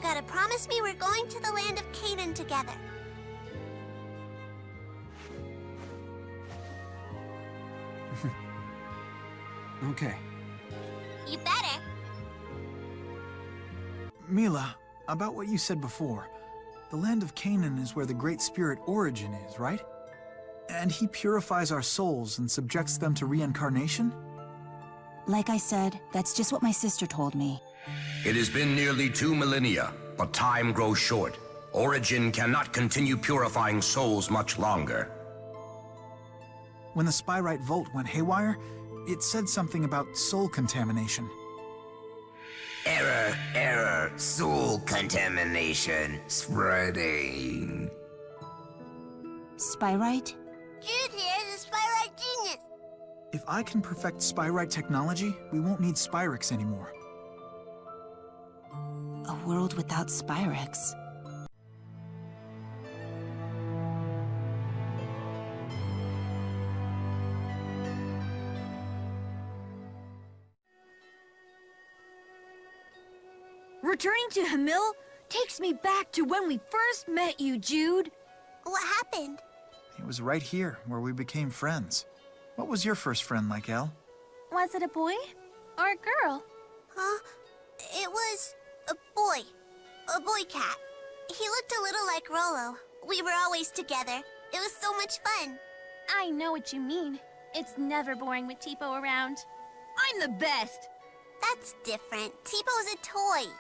You gotta promise me we're going to the land of Canaan together. Okay. You better. Mila, about what you said before. The land of Canaan is where the Great Spirit Origin is, right? And he purifies our souls and subjects them to reincarnation? Like I said, that's just what my sister told me. It has been nearly 2 millennia, but time grows short. Origin cannot continue purifying souls much longer. When the Spyrite Vault went haywire, it said something about soul contamination. Error, error, soul contamination spreading. Spyrite? Jude here, the Spyrite genius. If I can perfect Spyrite technology, we won't need Spyrix anymore. A world without Spyrix. Returning to Hamil takes me back to when we first met you, Jude. What happened? It was right here where we became friends. What was your first friend like, Elle? Was it a boy or a girl? Huh? It was a boy. A boy cat. He looked a little like Rollo. We were always together. It was so much fun. I know what you mean. It's never boring with Tipo around. I'm the best. That's different. Tipo's a toy.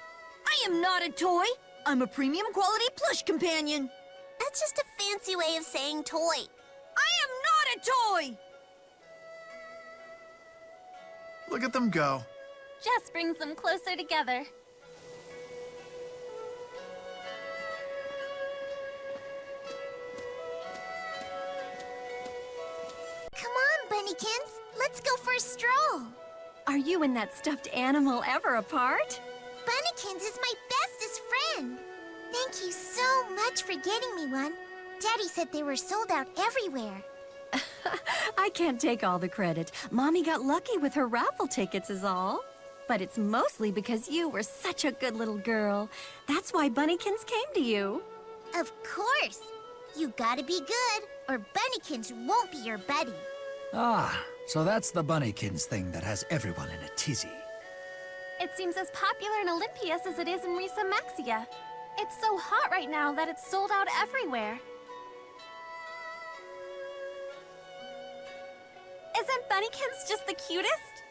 I am not a toy. I'm a premium quality plush companion. That's just a fancy way of saying toy. I am not a toy! Look at them go. Just brings them closer together. Come on, Bunnykins. Let's go for a stroll. Are you and that stuffed animal ever apart? Bunnykins is my bestest friend. Thank you so much for getting me one. Daddy said they were sold out everywhere. I can't take all the credit. Mommy got lucky with her raffle tickets is all. But it's mostly because you were such a good little girl. That's why Bunnykins came to you. Of course. You gotta be good, or Bunnykins won't be your buddy. Ah, so that's the Bunnykins thing that has everyone in a tizzy. It seems as popular in Olympias as it is in Risa Maxia. It's so hot right now that it's sold out everywhere. Isn't Bunnykins just the cutest?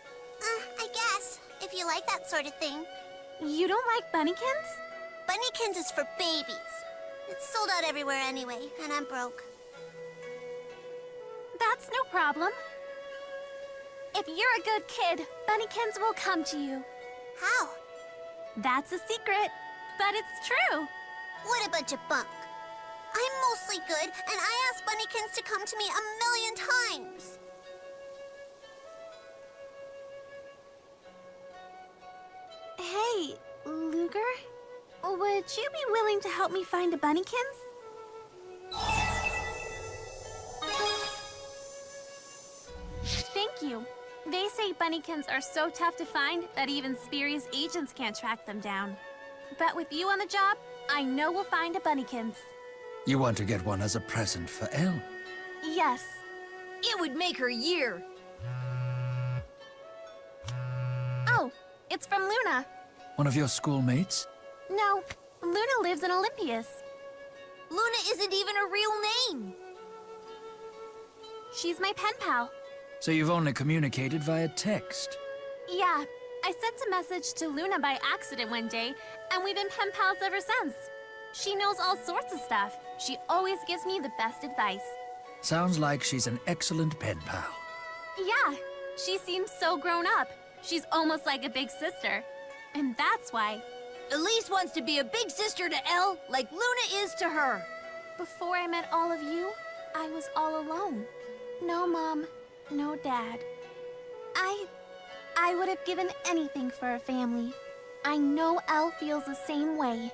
I guess, if you like that sort of thing. You don't like Bunnykins? Bunnykins is for babies. It's sold out everywhere anyway, and I'm broke. That's no problem. If you're a good kid, Bunnykins will come to you. How? That's a secret, but it's true. What a bunch of bunk. I'm mostly good, and I asked Bunnykins to come to me 1,000,000 times. Hey, Luger? Would you be willing to help me find a Bunnykins? Thank you. They say Bunnykins are so tough to find that even Spiri's agents can't track them down. But with you on the job, I know we'll find a Bunnykins. You want to get one as a present for Elle? Yes. It would make her year. Oh, it's from Luna. One of your schoolmates? No, Luna lives in Olympias. Luna isn't even a real name. She's my pen pal. So you've only communicated via text? Yeah, I sent a message to Luna by accident one day, and we've been pen pals ever since. She knows all sorts of stuff. She always gives me the best advice. Sounds like she's an excellent pen pal. Yeah, she seems so grown up. She's almost like a big sister. And that's why... Elise wants to be a big sister to Elle, like Luna is to her. Before I met all of you, I was all alone. No mom, no dad. I would have given anything for a family. I know Elle feels the same way.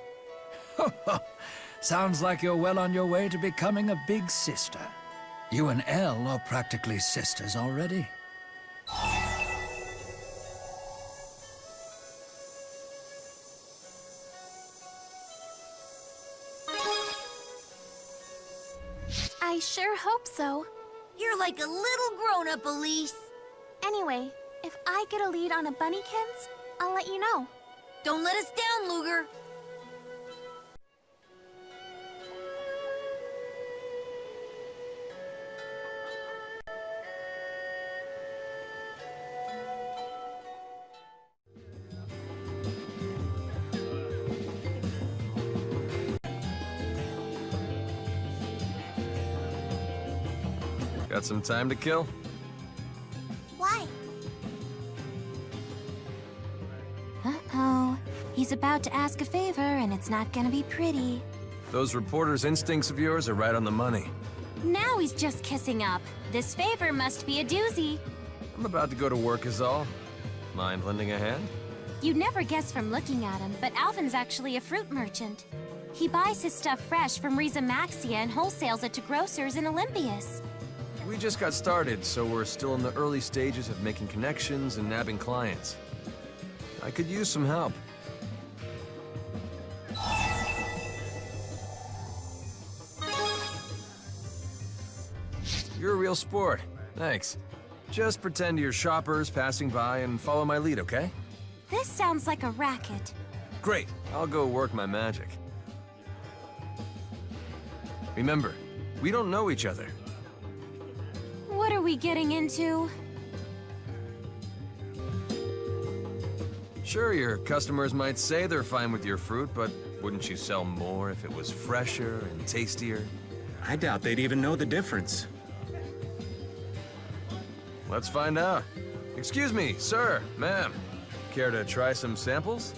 Sounds like you're well on your way to becoming a big sister. You and Elle are practically sisters already. I sure hope so. You're like a little grown-up, Elise. Anyway, if I get a lead on a Bunnykins, I'll let you know. Don't let us down, Luger. Got some time to kill? Why? Uh-oh. He's about to ask a favor, and it's not gonna be pretty. Those reporter's instincts of yours are right on the money. Now he's just kissing up. This favor must be a doozy. I'm about to go to work is all. Mind lending a hand? You'd never guess from looking at him, but Alvin's actually a fruit merchant. He buys his stuff fresh from Maxia and wholesales it to grocers in Olympias. We just got started, so we're still in the early stages of making connections and nabbing clients. I could use some help. You're a real sport. Thanks. Just pretend you're shoppers passing by and follow my lead, okay? This sounds like a racket. Great. I'll go work my magic. Remember, we don't know each other. What are we getting into? Sure, your customers might say they're fine with your fruit, but wouldn't you sell more if it was fresher and tastier? I doubt they'd even know the difference. Let's find out. Excuse me, sir, ma'am. Care to try some samples?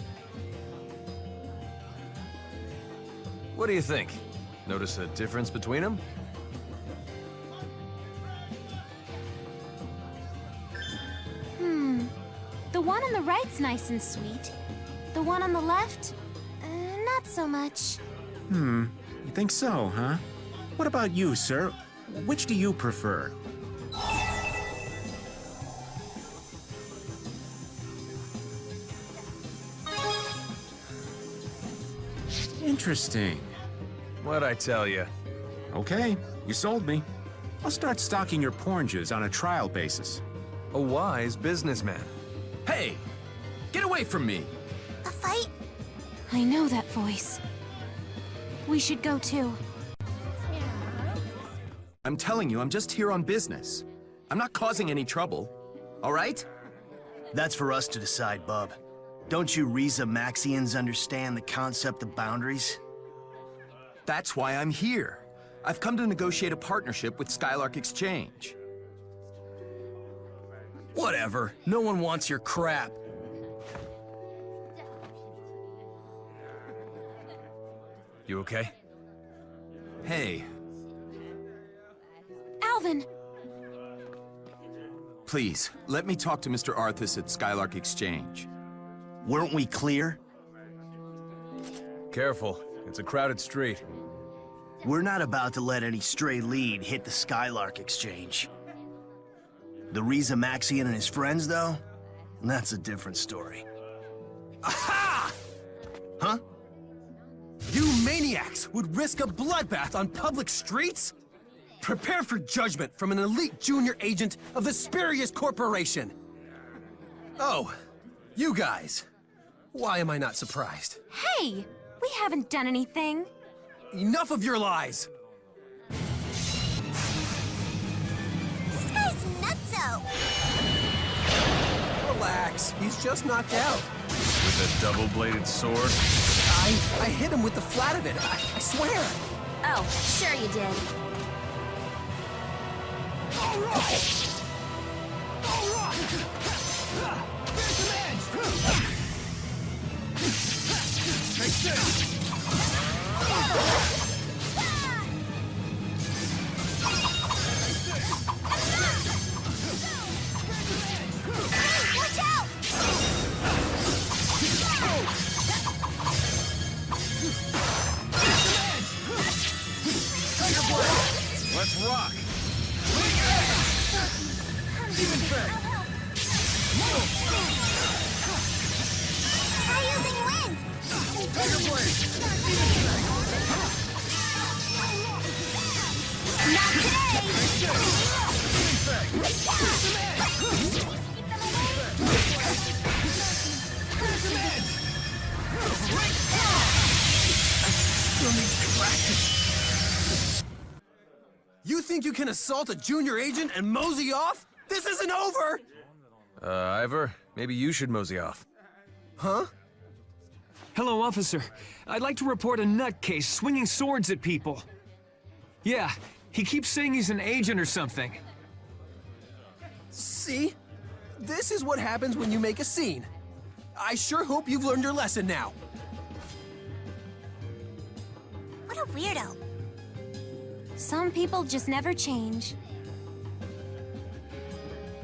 What do you think? Notice a difference between them? The one on the right's nice and sweet. The one on the left, not so much. You think so, huh? What about you, sir? Which do you prefer? Interesting. What'd I tell you? Okay, you sold me. I'll start stocking your oranges on a trial basis. A wise businessman. Hey! Get away from me! A fight? I know that voice. We should go too. I'm telling you, I'm just here on business. I'm not causing any trouble. All right? That's for us to decide, bub. Don't you Maxians understand the concept of boundaries? That's why I'm here. I've come to negotiate a partnership with Skylark Exchange. Whatever. No one wants your crap. You okay? Hey, Alvin! please, let me talk to Mr. Arthas at Skylark Exchange. Weren't we clear? Careful. It's a crowded street. We're not about to let any stray lead hit the Skylark Exchange. The Maxian and his friends, though? That's a different story. Aha! Huh? You maniacs would risk a bloodbath on public streets? Prepare for judgment from an elite junior agent of the Spurious Corporation. Oh, you guys. Why am I not surprised? Hey! We haven't done anything. Enough of your lies! This guy's nutso. Relax, he's just knocked out. With a double-bladed sword? I hit him with the flat of it, I swear. Oh, sure you did. All right! All right! There's some edge! Take this! Watch out! Let's rock! Try using wind! Tiger Blade! Not today! You think you can assault a junior agent and mosey off? This isn't over! Ivor, maybe you should mosey off. Huh? Hello, officer. I'd like to report a nutcase swinging swords at people. Yeah, he keeps saying he's an agent or something. See? This is what happens when you make a scene. I sure hope you've learned your lesson now. What a weirdo. Some people just never change.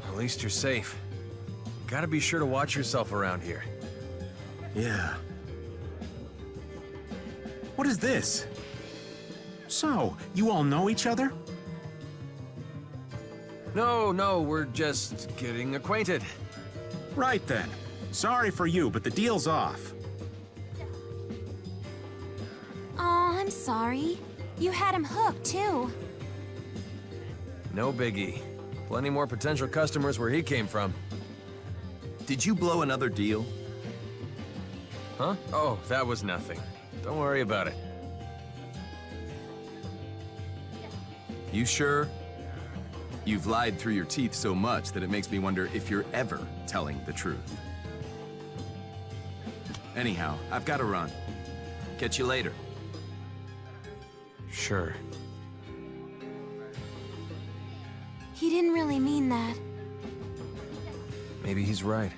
At least you're safe. Gotta be sure to watch yourself around here. Yeah. What is this? So, you all know each other? No, we're just getting acquainted. Right then. Sorry for you, but the deal's off. Aw, I'm sorry. You had him hooked, too. No biggie. Plenty more potential customers where he came from. Did you blow another deal? Huh? Oh, that was nothing. Don't worry about it. You sure? You've lied through your teeth so much that it makes me wonder if you're ever telling the truth. Anyhow, I've got to run. Catch you later. Sure. He didn't really mean that. Maybe he's right.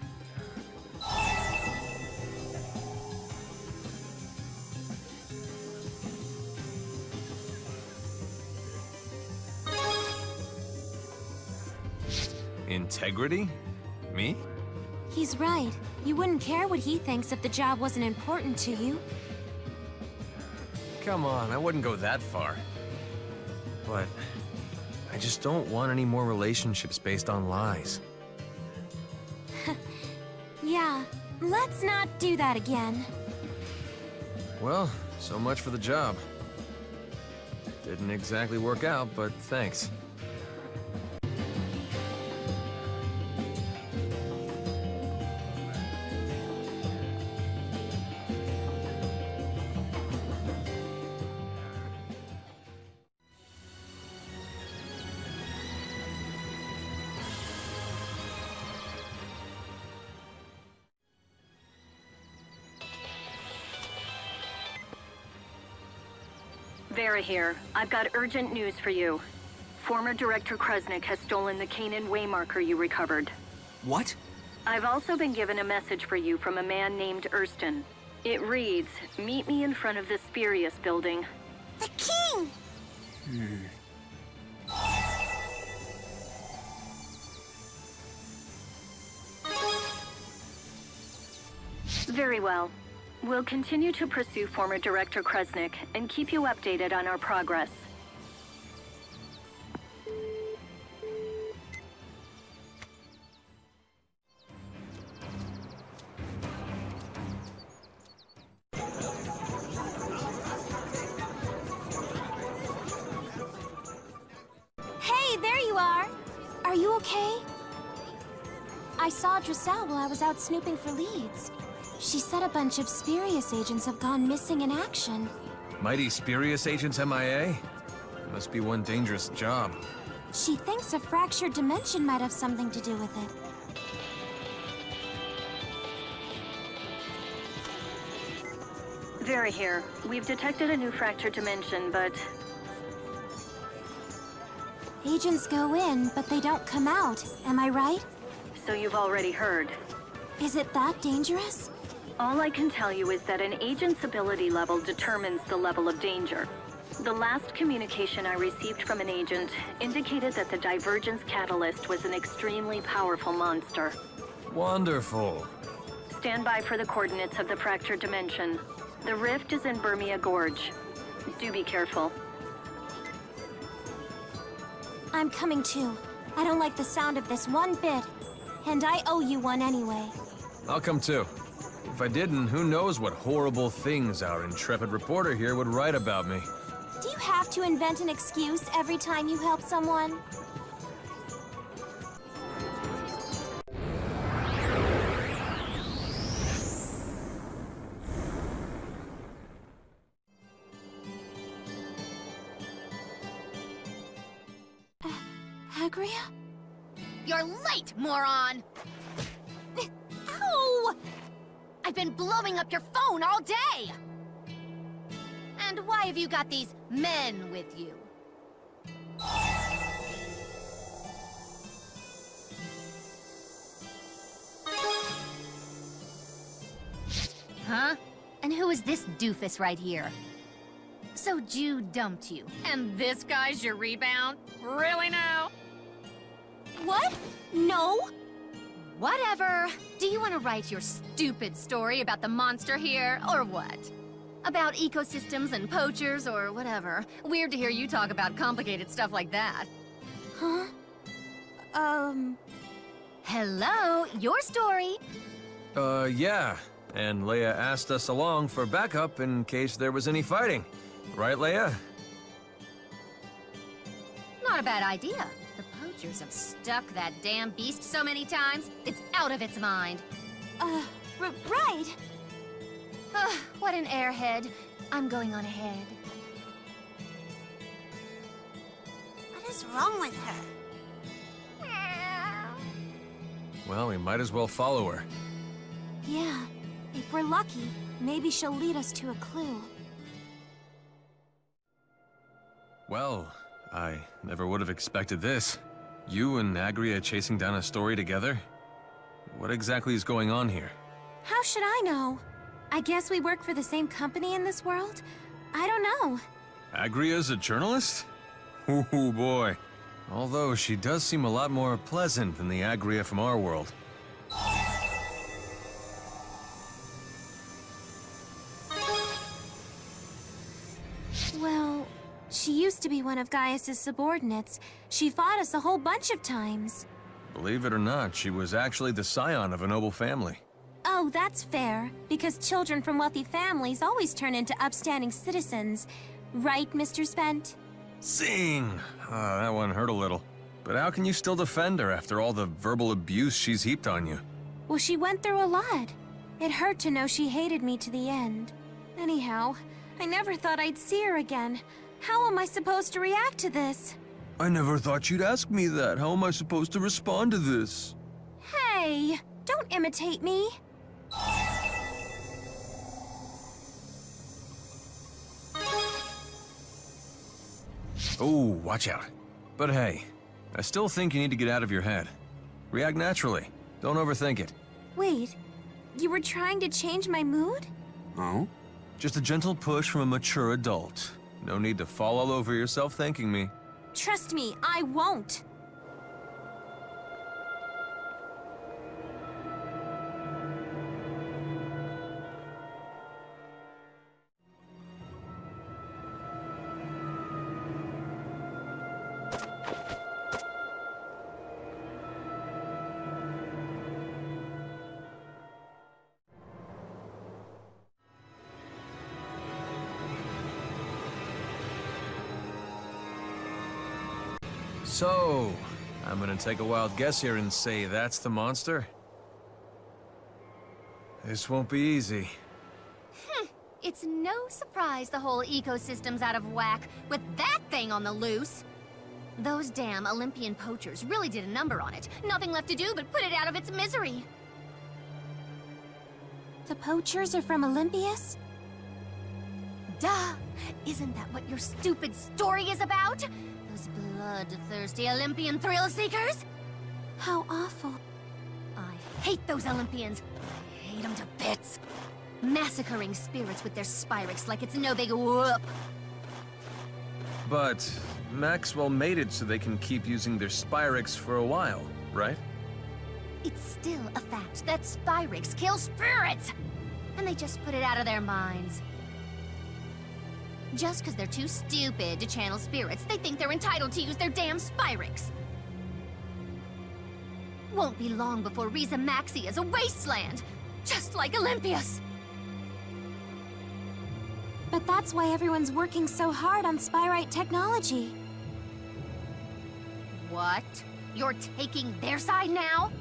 Integrity? Me? He's right. You wouldn't care what he thinks if the job wasn't important to you. Come on, I wouldn't go that far. But I just don't want any more relationships based on lies. Yeah, let's not do that again. Well, so much for the job. Didn't exactly work out, but thanks. Vera here. I've got urgent news for you. Former Director Krusnik has stolen the Kanan waymarker you recovered. What? I've also been given a message for you from a man named Erston. It reads, meet me in front of the Spurious building. The king! Very well. We'll continue to pursue former Director Krusnik and keep you updated on our progress. Hey, there you are! Are you okay? I saw Drissel while I was out snooping for leads. She said a bunch of Spurious agents have gone missing in action. Mighty Spurious agents MIA? Must be one dangerous job. She thinks a fractured dimension might have something to do with it. Vera here. We've detected a new fractured dimension, but... Agents go in, but they don't come out. Am I right? So you've already heard. Is it that dangerous? All I can tell you is that an agent's ability level determines the level of danger. The last communication I received from an agent indicated that the Divergence Catalyst was an extremely powerful monster. Wonderful. Stand by for the coordinates of the fractured dimension. The rift is in Burmia Gorge. Do be careful. I'm coming too. I don't like the sound of this one bit. And I owe you one anyway. I'll come too. If I didn't, who knows what horrible things our intrepid reporter here would write about me. Do you have to invent an excuse every time you help someone? Agria? You're late, moron! Ow! I've been blowing up your phone all day! And why have you got these men with you? Huh? And who is this doofus right here? So Jude dumped you, and this guy's your rebound? Really now? What? No! Whatever. Do you want to write your stupid story about the monster here, or what? About ecosystems and poachers, or whatever. Weird to hear you talk about complicated stuff like that. Huh? Hello, your story. Yeah. And Leia asked us along for backup in case there was any fighting. Right, Leia? Not a bad idea. The poachers have stuck that damn beast so many times, it's out of its mind. Right. What an airhead. I'm going on ahead. What is wrong with her? Well, we might as well follow her. Yeah. If we're lucky, maybe she'll lead us to a clue. Well, I never would have expected this. You and Agria chasing down a story together? What exactly is going on here? How should I know? I guess we work for the same company in this world? I don't know. Agria's a journalist? Ooh, boy. Although she does seem a lot more pleasant than the Agria from our world. Well, she used to be one of Gaius's subordinates. She fought us a whole bunch of times. Believe it or not, she was actually the scion of a noble family. Oh, that's fair, because children from wealthy families always turn into upstanding citizens. Right, Mr. Spent? Zing! That one hurt a little. But how can you still defend her after all the verbal abuse she's heaped on you? Well, she went through a lot. It hurt to know she hated me to the end. Anyhow, I never thought I'd see her again. How am I supposed to react to this? I never thought you'd ask me that. How am I supposed to respond to this? Hey, don't imitate me. Oh, watch out. But hey, I still think you need to get out of your head. React naturally. Don't overthink it. Wait, you were trying to change my mood? Oh? Just a gentle push from a mature adult. No need to fall all over yourself thanking me. Trust me, I won't. So, I'm gonna take a wild guess here and say that's the monster? This won't be easy. It's no surprise the whole ecosystem's out of whack with that thing on the loose. Those damn Olympian poachers really did a number on it. Nothing left to do but put it out of its misery. The poachers are from Olympias? Duh! Isn't that what your stupid story is about? Those bloodthirsty Olympian thrill-seekers? How awful. I hate those Olympians. I hate them to bits. Massacring spirits with their Spyrex like it's no big whoop. But Maxwell made it so they can keep using their Spyrex for a while, right? It's still a fact that Spyrex kill spirits! And they just put it out of their minds. Just because they're too stupid to channel spirits, they think they're entitled to use their damn Spyrex. Won't be long before Riza Maxia's a wasteland, just like Olympias. But that's why everyone's working so hard on Spyrite technology. What? You're taking their side now?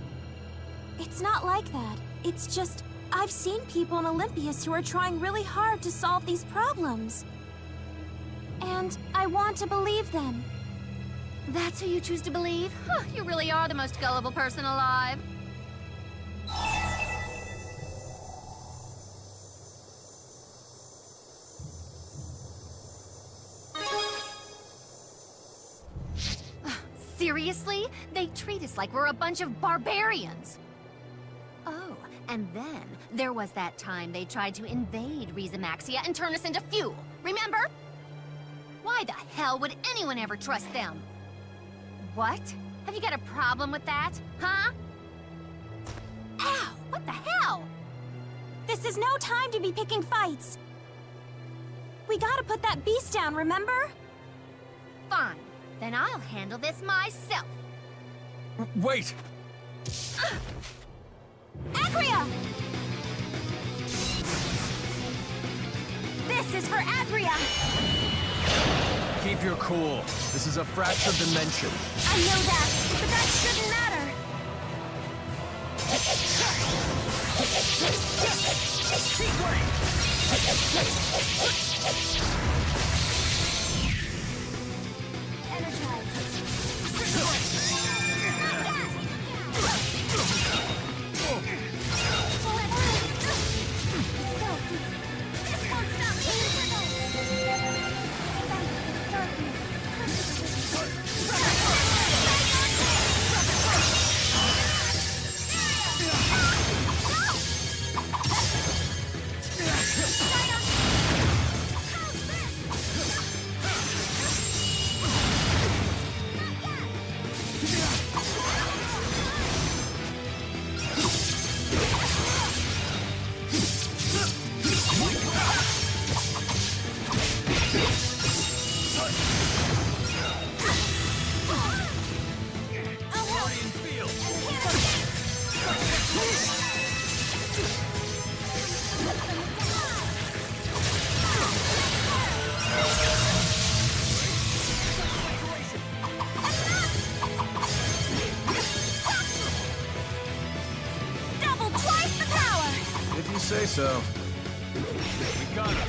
It's not like that. It's just, I've seen people in Olympus who are trying really hard to solve these problems. And I want to believe them. That's who you choose to believe? Huh, you really are the most gullible person alive. Seriously? They treat us like we're a bunch of barbarians. Oh, and then there was that time they tried to invade Rizamaxia and turn us into fuel. Remember? Why the hell would anyone ever trust them? What? Have you got a problem with that? Huh? Ow! What the hell? This is no time to be picking fights. We gotta put that beast down, remember? Fine. Then I'll handle this myself. Wait! Agria! This is for Agria! Keep your cool. This is a fractured dimension. I know that, but that shouldn't matter. Say so. We got him.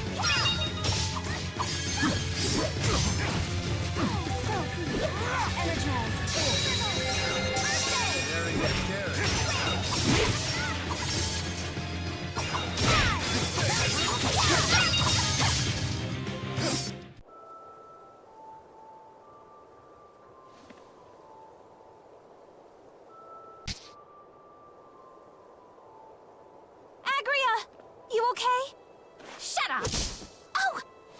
You okay? Shut up! Oh!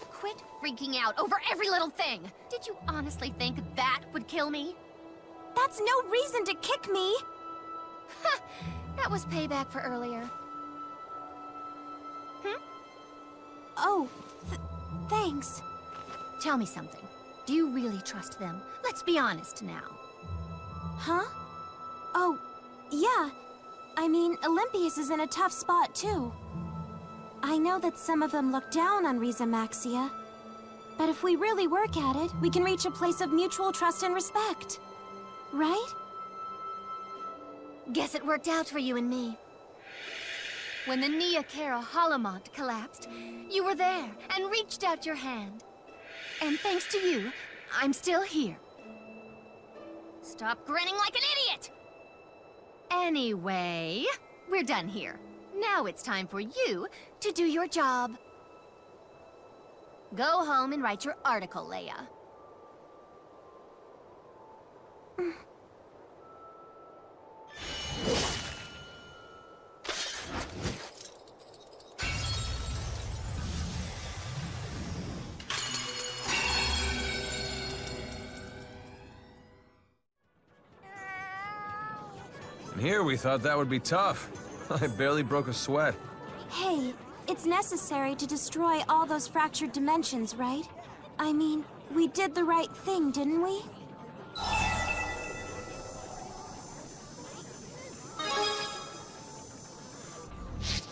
Quit freaking out over every little thing! Did you honestly think that would kill me? That's no reason to kick me! Ha! That was payback for earlier. Oh, thanks. Tell me something. Do you really trust them? Let's be honest now. Huh? Oh, yeah. I mean, Olympus is in a tough spot, too. I know that some of them look down on Rizamaxia, but if we really work at it, we can reach a place of mutual trust and respect. Right? Guess it worked out for you and me. When the Nia Kara Holomont collapsed, you were there and reached out your hand. And thanks to you, I'm still here. Stop grinning like an idiot! Anyway, we're done here. Now it's time for you to do your job. Go home and write your article, Leia. And here we thought that would be tough. I barely broke a sweat. Hey, it's necessary to destroy all those fractured dimensions, right? I mean, we did the right thing, didn't we?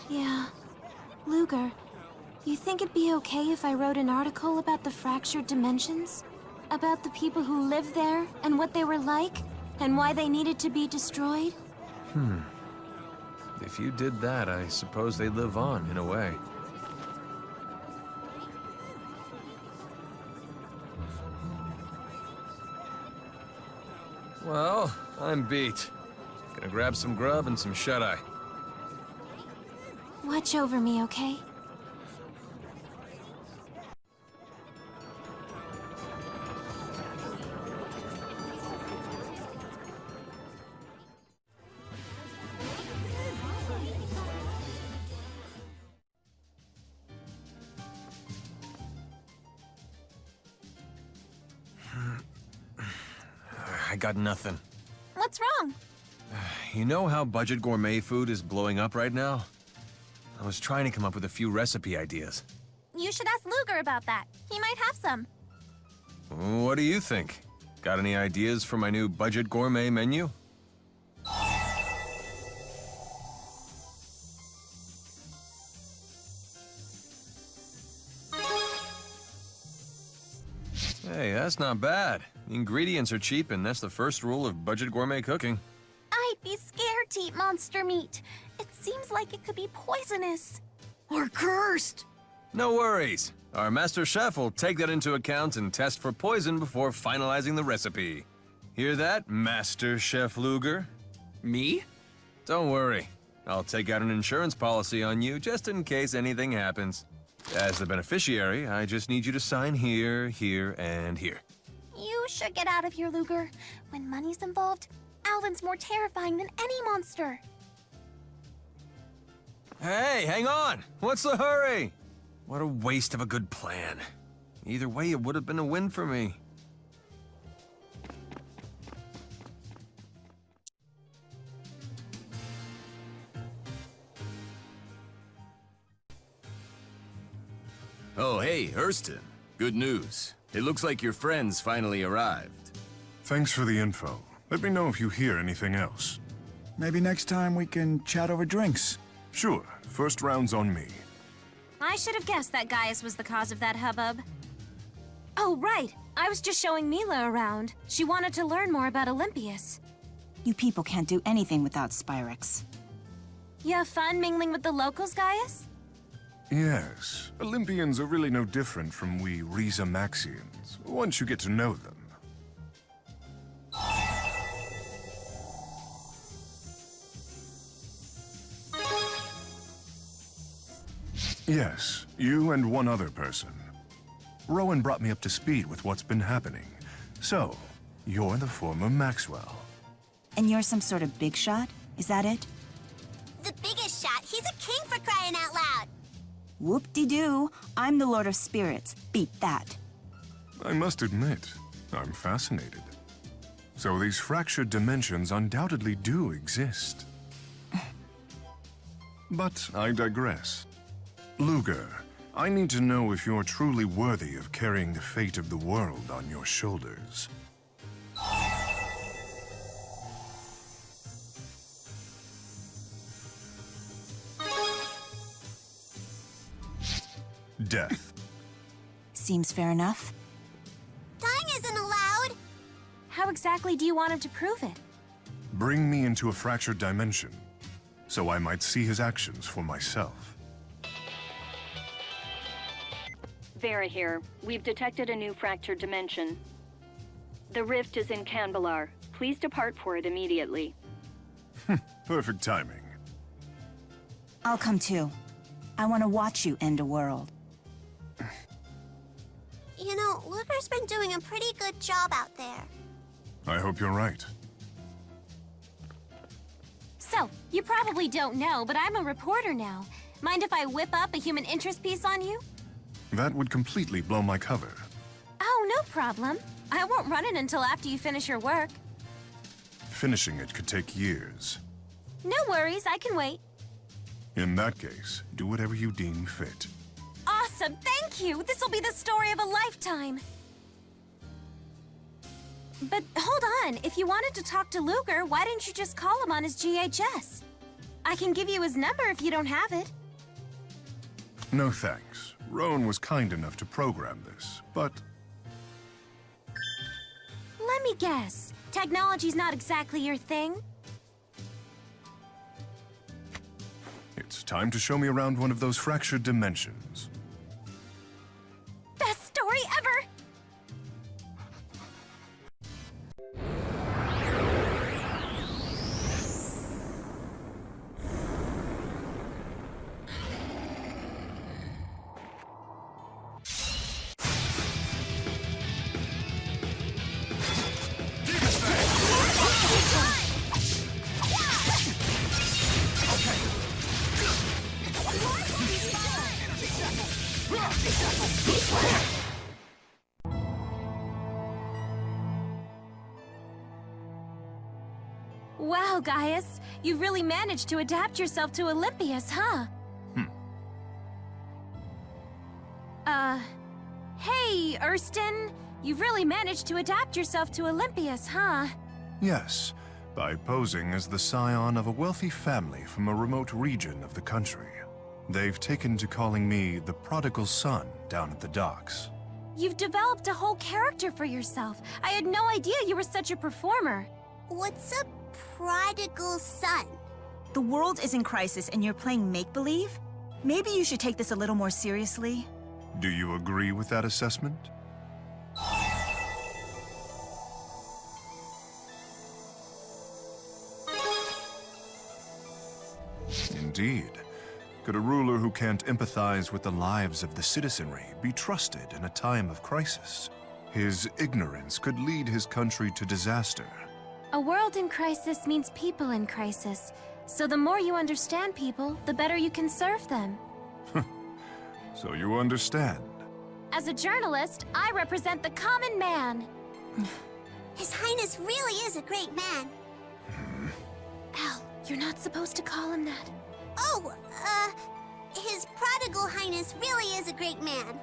Yeah. Luger, You think it'd be okay if I wrote an article about the fractured dimensions? About the people who lived there, and what they were like, and why they needed to be destroyed? If you did that, I suppose they'd live on, in a way. Well, I'm beat. Gonna grab some grub and some shut-eye. Watch over me, okay? I got nothing. What's wrong? You know how budget gourmet food is blowing up right now? I was trying to come up with a few recipe ideas. You should ask Luger about that. He might have some. What do you think? Got any ideas for my new budget gourmet menu? Hey, that's not bad. Ingredients are cheap, and that's the first rule of budget gourmet cooking. I'd be scared to eat monster meat. It seems like it could be poisonous. Or cursed. No worries. Our master chef will take that into account and test for poison before finalizing the recipe. Hear that, Master Chef Luger? Me? Don't worry. I'll take out an insurance policy on you just in case anything happens. As the beneficiary, I just need you to sign here, here, and here. You should get out of here, Luger. When money's involved, Alvin's more terrifying than any monster. Hey, hang on! What's the hurry? What a waste of a good plan. Either way, it would have been a win for me. Oh, hey, Hurston. Good news. It looks like your friends finally arrived. Thanks for the info. Let me know if you hear anything else. Maybe next time we can chat over drinks. Sure. First round's on me. I should have guessed that Gaius was the cause of that hubbub. Oh, right. I was just showing Mila around. She wanted to learn more about Olympius. You people can't do anything without Spyrex. You have fun mingling with the locals, Gaius? Yes. Olympians are really no different from we Maxians, once you get to know them. Yes, you and one other person. Rowan brought me up to speed with what's been happening. So, you're the former Maxwell. And you're some sort of big shot? Is that it? The biggest shot. He's a king for crying out loud. Whoop-de-doo. I'm the Lord of Spirits. Beat that. I must admit, I'm fascinated. So these fractured dimensions undoubtedly do exist. But I digress. Luger, I need to know if you're truly worthy of carrying the fate of the world on your shoulders. Death. Seems fair enough. Dying isn't allowed. How exactly do you want him to prove it? Bring me into a fractured dimension, so I might see his actions for myself. Vera here. We've detected a new fractured dimension. The rift is in Canbelar. Please depart for it immediately. Perfect timing. I'll come too. I want to watch you end a world. You know, Luger's been doing a pretty good job out there. I hope you're right. So, you probably don't know, but I'm a reporter now. Mind if I whip up a human interest piece on you? That would completely blow my cover. Oh, no problem. I won't run it until after you finish your work. Finishing it could take years. No worries, I can wait. In that case, do whatever you deem fit. Awesome, thank you! This'll be the story of a lifetime! But hold on, if you wanted to talk to Luger, why didn't you just call him on his GHS? I can give you his number if you don't have it. No thanks. Rowan was kind enough to program this, but Let me guess. Technology's not exactly your thing? it's time to show me around one of those fractured dimensions. Best story ever! Wow, Gaius, you've really managed to adapt yourself to Olympius, huh? Hey, Erston, you've really managed to adapt yourself to Olympius, huh? Yes, by posing as the scion of a wealthy family from a remote region of the country. They've taken to calling me the prodigal son down at the docks. You've developed a whole character for yourself. I had no idea you were such a performer. What's a prodigal son? The world is in crisis and you're playing make-believe? Maybe you should take this a little more seriously. Do you agree with that assessment? Indeed. Could a ruler who can't empathize with the lives of the citizenry be trusted in a time of crisis? His ignorance could lead his country to disaster. A world in crisis means people in crisis. So the more you understand people, the better you can serve them. So you understand. As a journalist, I represent the common man. His Highness really is a great man. Al, you're not supposed to call him that. Oh, His Prodigal Highness really is a great man.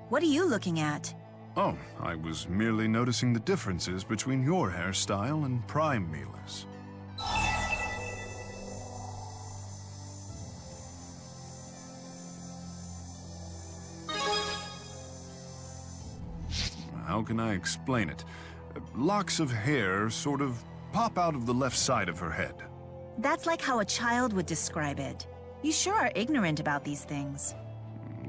What are you looking at? Oh, I was merely noticing the differences between your hairstyle and Prime Mila's. How can I explain it? Locks of hair sort of pop out of the left side of her head. That's like how a child would describe it. You sure are ignorant about these things.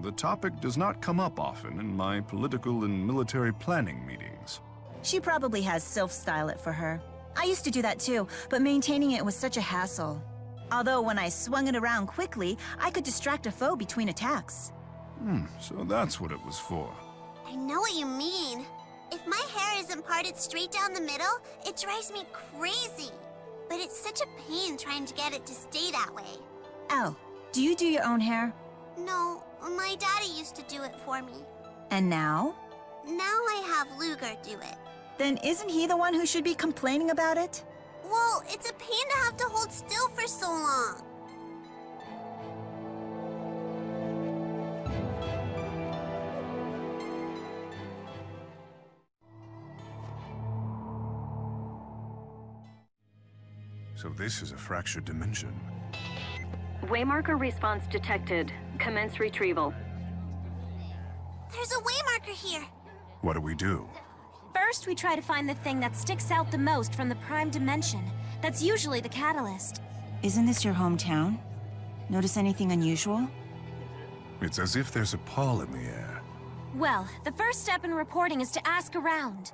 The topic does not come up often in my political and military planning meetings. She probably has self-style it for her. I used to do that too, but maintaining it was such a hassle. Although when I swung it around quickly, I could distract a foe between attacks. So that's what it was for. I know what you mean. If my hair isn't parted straight down the middle, it drives me crazy. But it's such a pain trying to get it to stay that way. Elle, do you do your own hair? No, my daddy used to do it for me. And now? Now I have Luger do it. Then isn't he the one who should be complaining about it? Well, it's a pain to have to hold still for so long. So this is a fractured dimension. Waymarker response detected. Commence retrieval. There's a waymarker here. What do we do? First, we try to find the thing that sticks out the most from the prime dimension. That's usually the catalyst. Isn't this your hometown? Notice anything unusual? It's as if there's a pall in the air. Well, the first step in reporting is to ask around.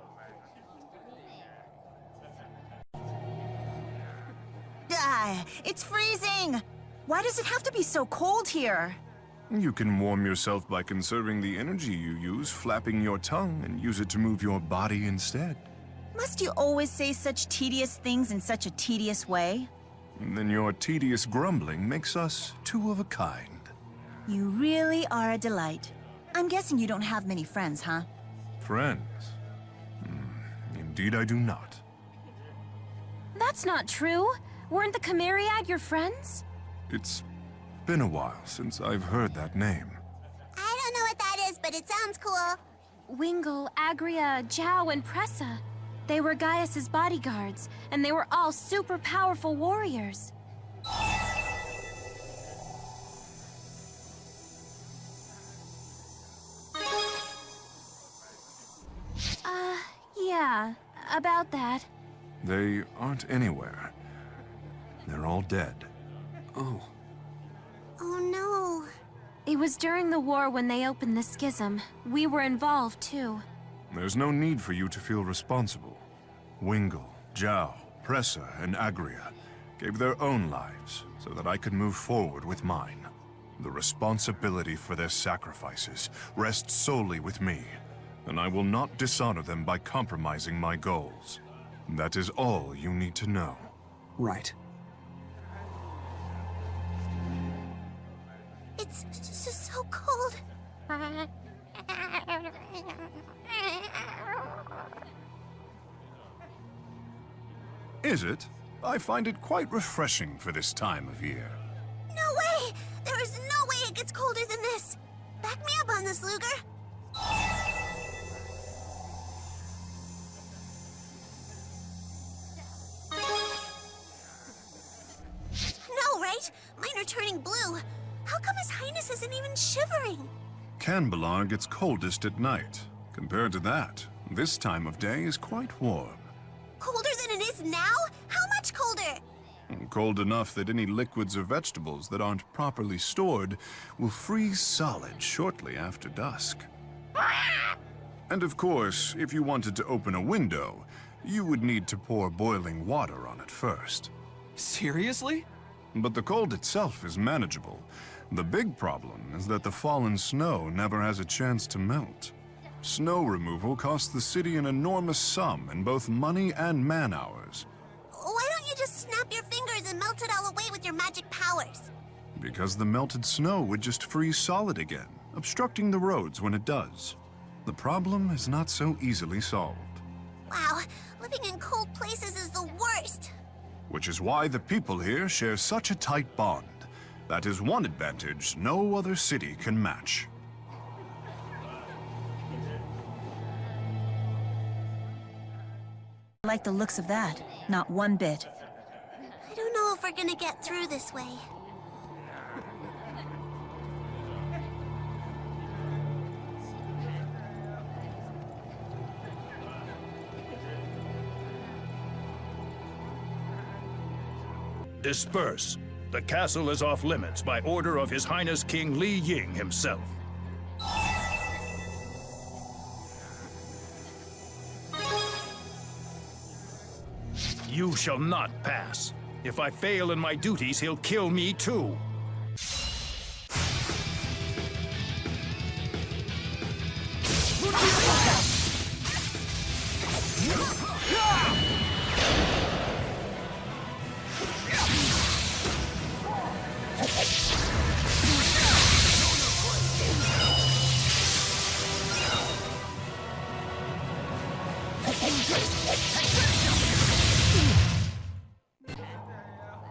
It's freezing! Why does it have to be so cold here? You can warm yourself by conserving the energy you use, flapping your tongue, and use it to move your body instead. Must you always say such tedious things in such a tedious way? And then your tedious grumbling makes us two of a kind. You really are a delight. I'm guessing you don't have many friends, huh? Friends? Indeed I do not. That's not true. Weren't the Chimeriad your friends? It's been a while since I've heard that name. I don't know what that is, but it sounds cool. Wingle, Agria, Zhao, and Pressa. They were Gaius's bodyguards, and they were all super powerful warriors. about that. They aren't anywhere. They're all dead. Oh. Oh no. It was during the war when they opened the schism. We were involved, too. There's no need for you to feel responsible. Wingle, Zhao, Pressa, and Agria gave their own lives so that I could move forward with mine. The responsibility for their sacrifices rests solely with me, and I will not dishonor them by compromising my goals. That is all you need to know. Right. It's so cold. Is it? I find it quite refreshing for this time of year. No way! There is no way it gets colder than this! Back me up on this, Luger! No, right? Mine are turning blue. How come His Highness isn't even shivering? Canbelar gets coldest at night. Compared to that, this time of day is quite warm. Colder than it is now? How much colder? Cold enough that any liquids or vegetables that aren't properly stored will freeze solid shortly after dusk. And of course, if you wanted to open a window, you would need to pour boiling water on it first. Seriously? But the cold itself is manageable. The big problem is that the fallen snow never has a chance to melt. Snow removal costs the city an enormous sum in both money and man-hours. Why don't you just snap your fingers and melt it all away with your magic powers? Because the melted snow would just freeze solid again, obstructing the roads when it does. The problem is not so easily solved. Wow, living in cold places is the worst. Which is why the people here share such a tight bond. That is one advantage no other city can match. I like the looks of that. Not one bit. I don't know if we're gonna get through this way. Disperse. The castle is off limits by order of His Highness King Li Ying himself. You shall not pass. If I fail in my duties, he'll kill me too.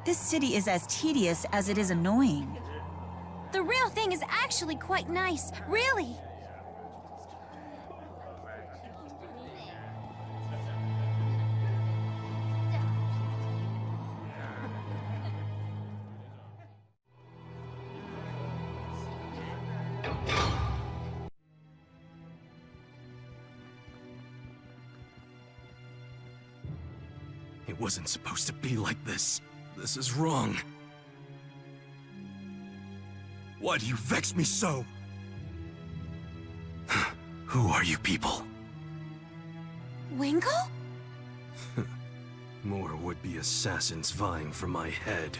This city is as tedious as it is annoying. The real thing is actually quite nice, really. It wasn't supposed to be like this. This is wrong. Why do you vex me so? Who are you people? Wingle? More would-be assassins vying for my head.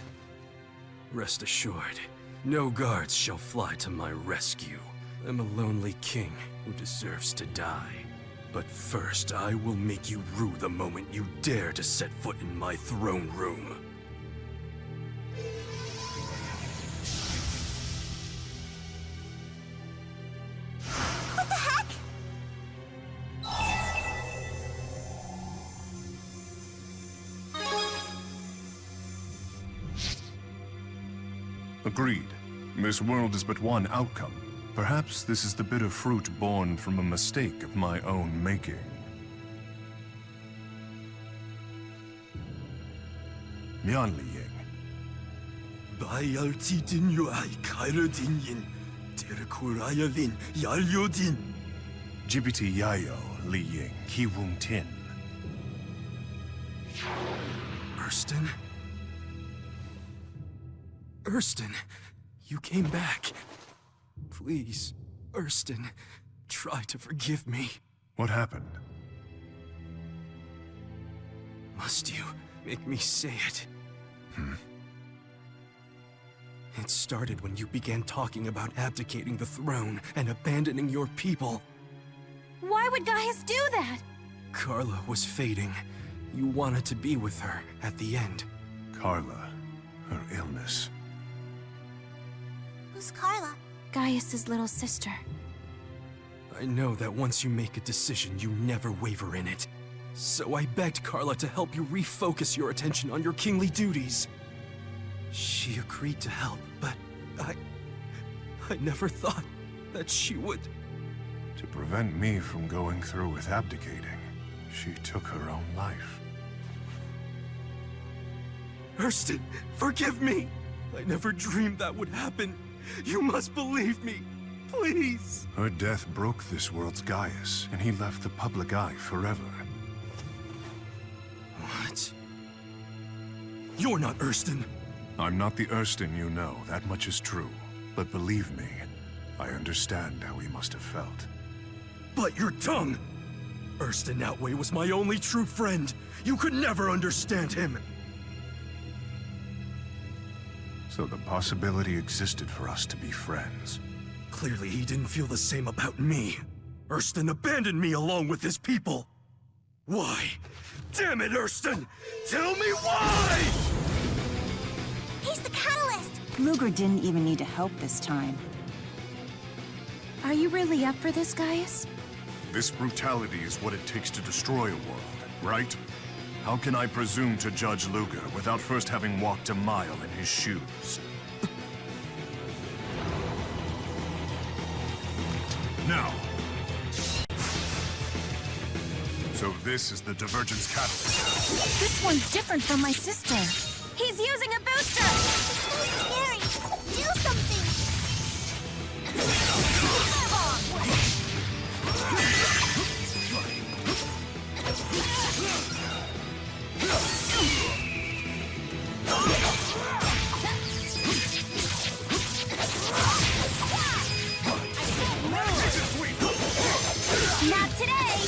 Rest assured, no guards shall fly to my rescue. I'm a lonely king who deserves to die. But first, I will make you rue the moment you dare to set foot in my throne room. What the heck? Agreed. This world is but one outcome. Perhaps this is the bitter fruit born from a mistake of my own making. Mian Li Ying. Bayalti din yu ay kaira din yin. Terkuraya lin yalyo din. Jibiti Yayo Li Ying Ki Wung Tin. Urston? Urston, you came back. Please, Urston, try to forgive me. What happened? Must you make me say it? It started when you began talking about abdicating the throne and abandoning your people. Why would Gaius do that? Carla was fading. You wanted to be with her at the end. Carla, her illness. Who's Carla? Gaius's little sister. I know that once you make a decision, you never waver in it. So I begged Carla to help you refocus your attention on your kingly duties. She agreed to help, but I never thought that she would... To prevent me from going through with abdicating, she took her own life. Urston, forgive me! I never dreamed that would happen. You must believe me, please! Her death broke this world's Gaius, and he left the public eye forever. What? You're not Urston. I'm not the Urston you know, that much is true. But believe me, I understand how he must have felt. But your tongue! Urston Outway was my only true friend. You could never understand him. So the possibility existed for us to be friends. Clearly he didn't feel the same about me. Urston abandoned me along with his people. Why? Damn it, Urston! Tell me why! He's the catalyst! Luger didn't even need to help this time. Are you really up for this, Gaius? This brutality is what it takes to destroy a world, right? How can I presume to judge Luger without first having walked a mile in his shoes? Now. So this is the Divergence Catalyst. This one's different from my sister. He's using a booster! It's so scary! Do something! Not today!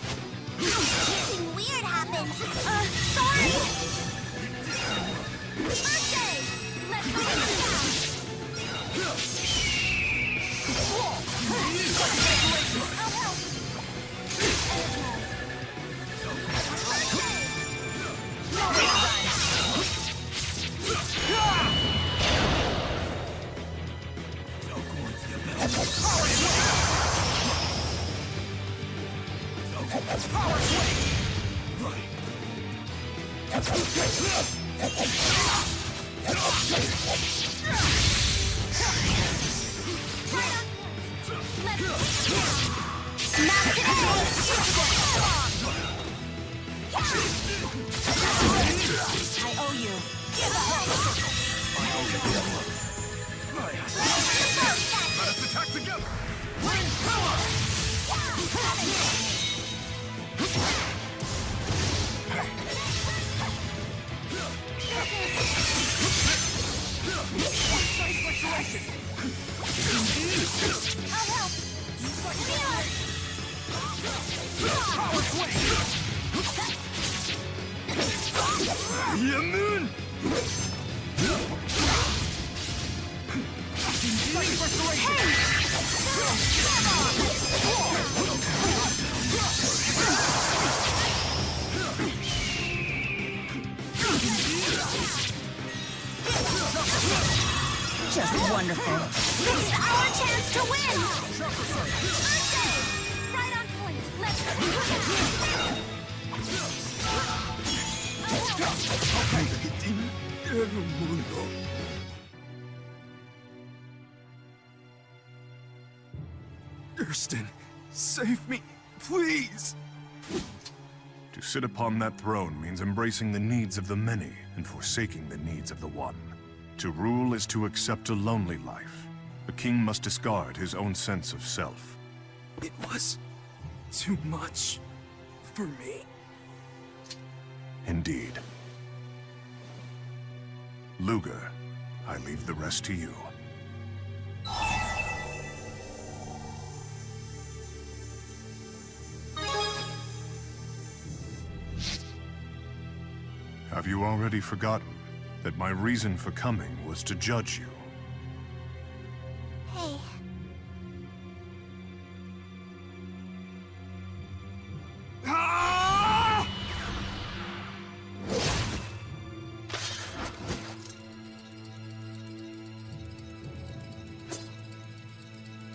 Something weird happened. Sorry! Birthday! Let's go I'll help. I owe you. Let us attack together! I'll help. Just wonderful. This is our chance to win! Right on point. Let's Kirsten, save me, please! To sit upon that throne means embracing the needs of the many and forsaking the needs of the one. To rule is to accept a lonely life. A king must discard his own sense of self. It was too much for me. Indeed. Luger, I leave the rest to you. Have you already forgotten that my reason for coming was to judge you? Hey.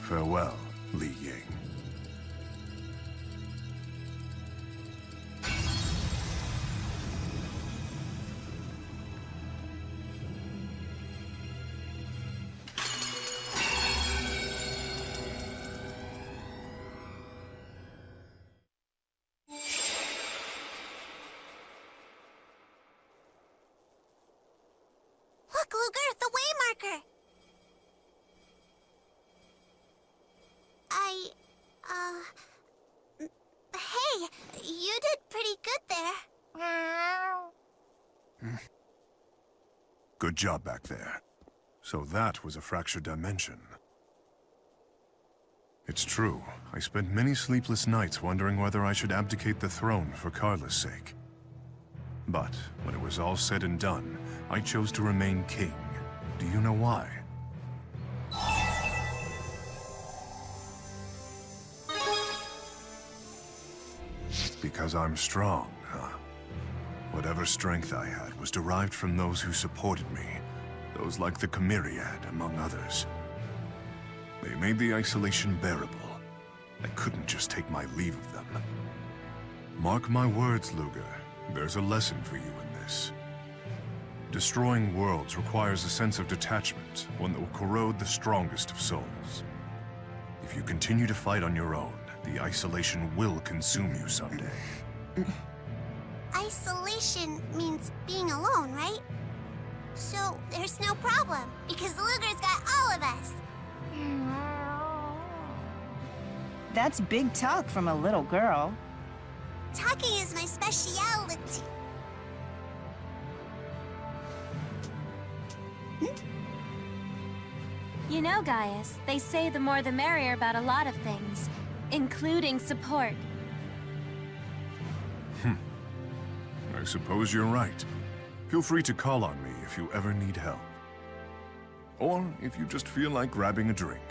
Farewell, Li Ying. Look, Luger, the waymarker! Hey, you did pretty good there. Good job back there. So that was a fractured dimension. It's true. I spent many sleepless nights wondering whether I should abdicate the throne for Carla's sake. But when it was all said and done, I chose to remain king. Do you know why? Because I'm strong, huh? Whatever strength I had was derived from those who supported me. Those like the Chimeriad, among others. They made the isolation bearable. I couldn't just take my leave of them. Mark my words, Luger. There's a lesson for you in this. Destroying worlds requires a sense of detachment, one that will corrode the strongest of souls. If you continue to fight on your own, the isolation will consume you someday. Isolation means being alone, right? So there's no problem, because Luger's got all of us. That's big talk from a little girl. Talking is my specialty. You know, Gaius, they say the more the merrier about a lot of things, including support. I suppose you're right. Feel free to call on me if you ever need help. Or if you just feel like grabbing a drink.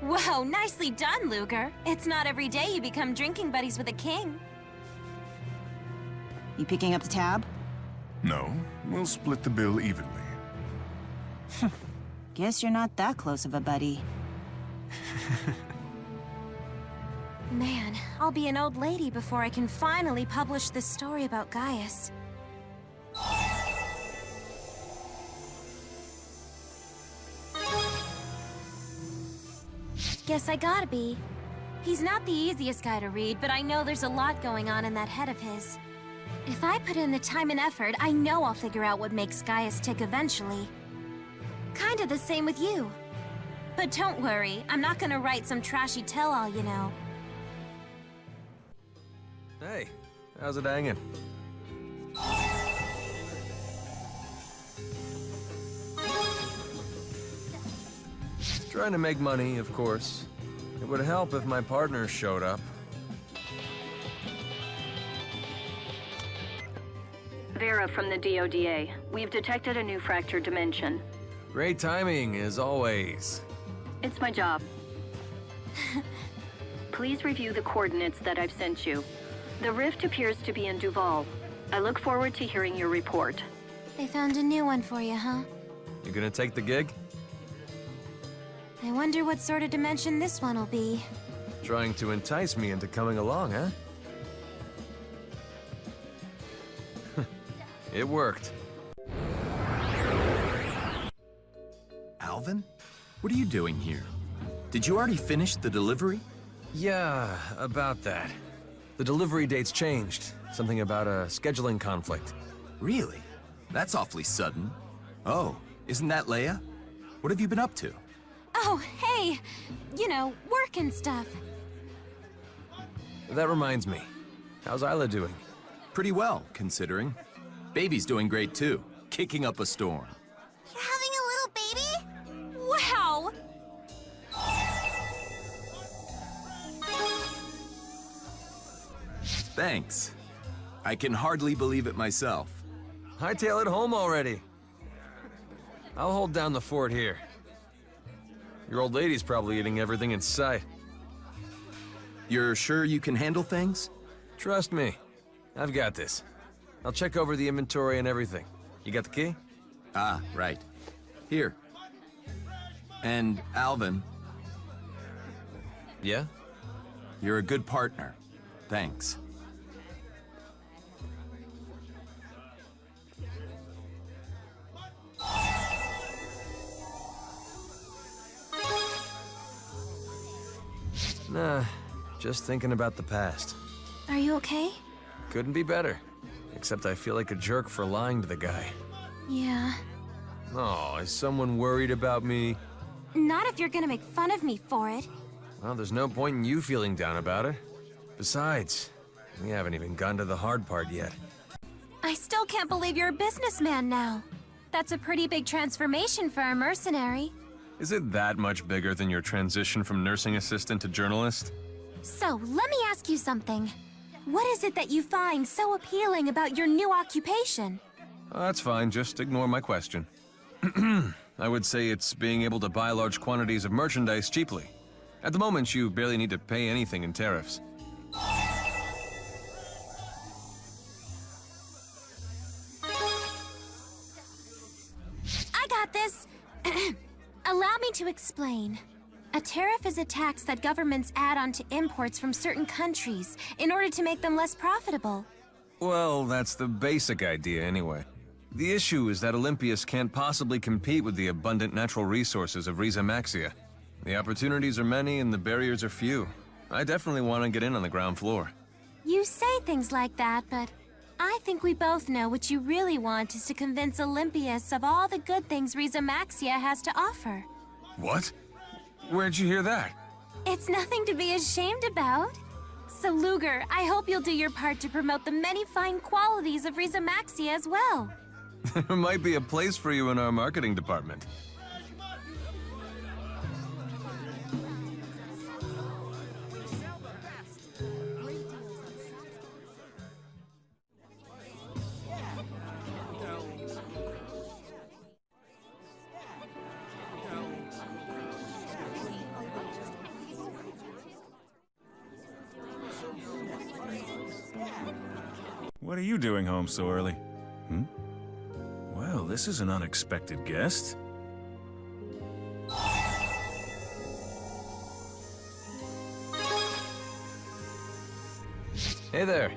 Whoa, nicely done, Luger. It's not every day you become drinking buddies with a king. You picking up the tab? No, we'll split the bill evenly. Guess you're not that close of a buddy. Man, I'll be an old lady before I can finally publish this story about Gaius. Guess I gotta be. He's not the easiest guy to read, but I know there's a lot going on in that head of his. If I put in the time and effort, I know I'll figure out what makes Gaius tick eventually. Kinda the same with you. But don't worry, I'm not gonna write some trashy tell-all, you know. Hey, how's it hanging? Trying to make money, of course. It would help if my partner showed up. Sarah from the DODA. We've detected a new fractured dimension. Great timing, as always. It's my job. Please review the coordinates that I've sent you. The rift appears to be in Duval. I look forward to hearing your report. They found a new one for you, huh? You gonna take the gig? I wonder what sort of dimension this one will be. Trying to entice me into coming along, huh? It worked. Alvin? What are you doing here? Did you already finish the delivery? Yeah, about that. The delivery date's changed. Something about a scheduling conflict. Really? That's awfully sudden. Oh, isn't that Leia? What have you been up to? Oh, hey! You know, work and stuff. That reminds me. How's Isla doing? Pretty well, considering. Baby's doing great too, kicking up a storm. You're having a little baby? Wow! Thanks. I can hardly believe it myself. Hightail it home already. I'll hold down the fort here. Your old lady's probably eating everything in sight. You're sure you can handle things? Trust me. I've got this. I'll check over the inventory and everything. You got the key? Ah, right. Here. And Alvin. Yeah? You're a good partner. Thanks. Nah, just thinking about the past. Are you okay? Couldn't be better. Except I feel like a jerk for lying to the guy. Yeah. Oh, is someone worried about me? Not if you're gonna make fun of me for it. Well, there's no point in you feeling down about it. Besides, we haven't even gotten to the hard part yet. I still can't believe you're a businessman now. That's a pretty big transformation for a mercenary. Is it that much bigger than your transition from nursing assistant to journalist? So, let me ask you something. What is it that you find so appealing about your new occupation? Oh, that's fine, just ignore my question. I would say it's being able to buy large quantities of merchandise cheaply. At the moment, you barely need to pay anything in tariffs. I got this! Allow me to explain. A tariff is a tax that governments add onto imports from certain countries in order to make them less profitable. Well, that's the basic idea anyway. The issue is that Olympias can't possibly compete with the abundant natural resources of Riza Maxia. The opportunities are many and the barriers are few. I definitely want to get in on the ground floor. You say things like that, but I think we both know what you really want is to convince Olympias of all the good things Riza Maxia has to offer. What? Where'd you hear that? It's nothing to be ashamed about. So Luger, I hope you'll do your part to promote the many fine qualities of Riza Maxia as well. There might be a place for you in our marketing department. What are you doing home so early? Well, this is an unexpected guest. Hey there.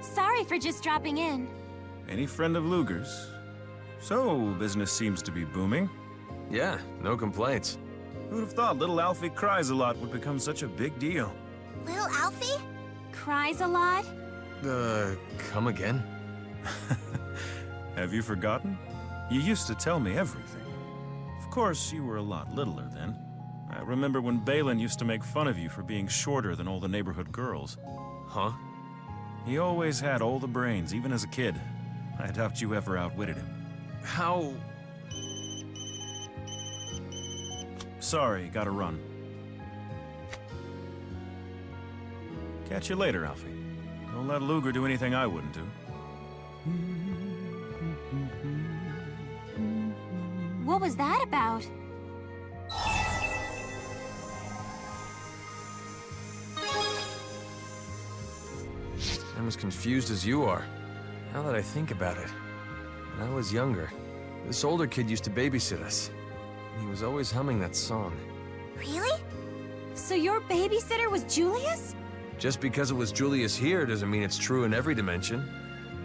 Sorry for just dropping in. Any friend of Luger's? So, business seems to be booming. Yeah, no complaints. Who'd have thought little Alfie cries a lot would become such a big deal? Little Alfie? Cries a lot? Come again? Have you forgotten? You used to tell me everything. Of course, you were a lot littler then. I remember when Balin used to make fun of you for being shorter than all the neighborhood girls. Huh? He always had all the brains, even as a kid. I doubt you ever outwitted him. How? Sorry, gotta run. Catch you later, Alfie. Don't let Luger do anything I wouldn't do. What was that about? I'm as confused as you are. Now that I think about it. When I was younger, this older kid used to babysit us. And he was always humming that song. Really? So your babysitter was Julius? Just because it was Julius here doesn't mean it's true in every dimension.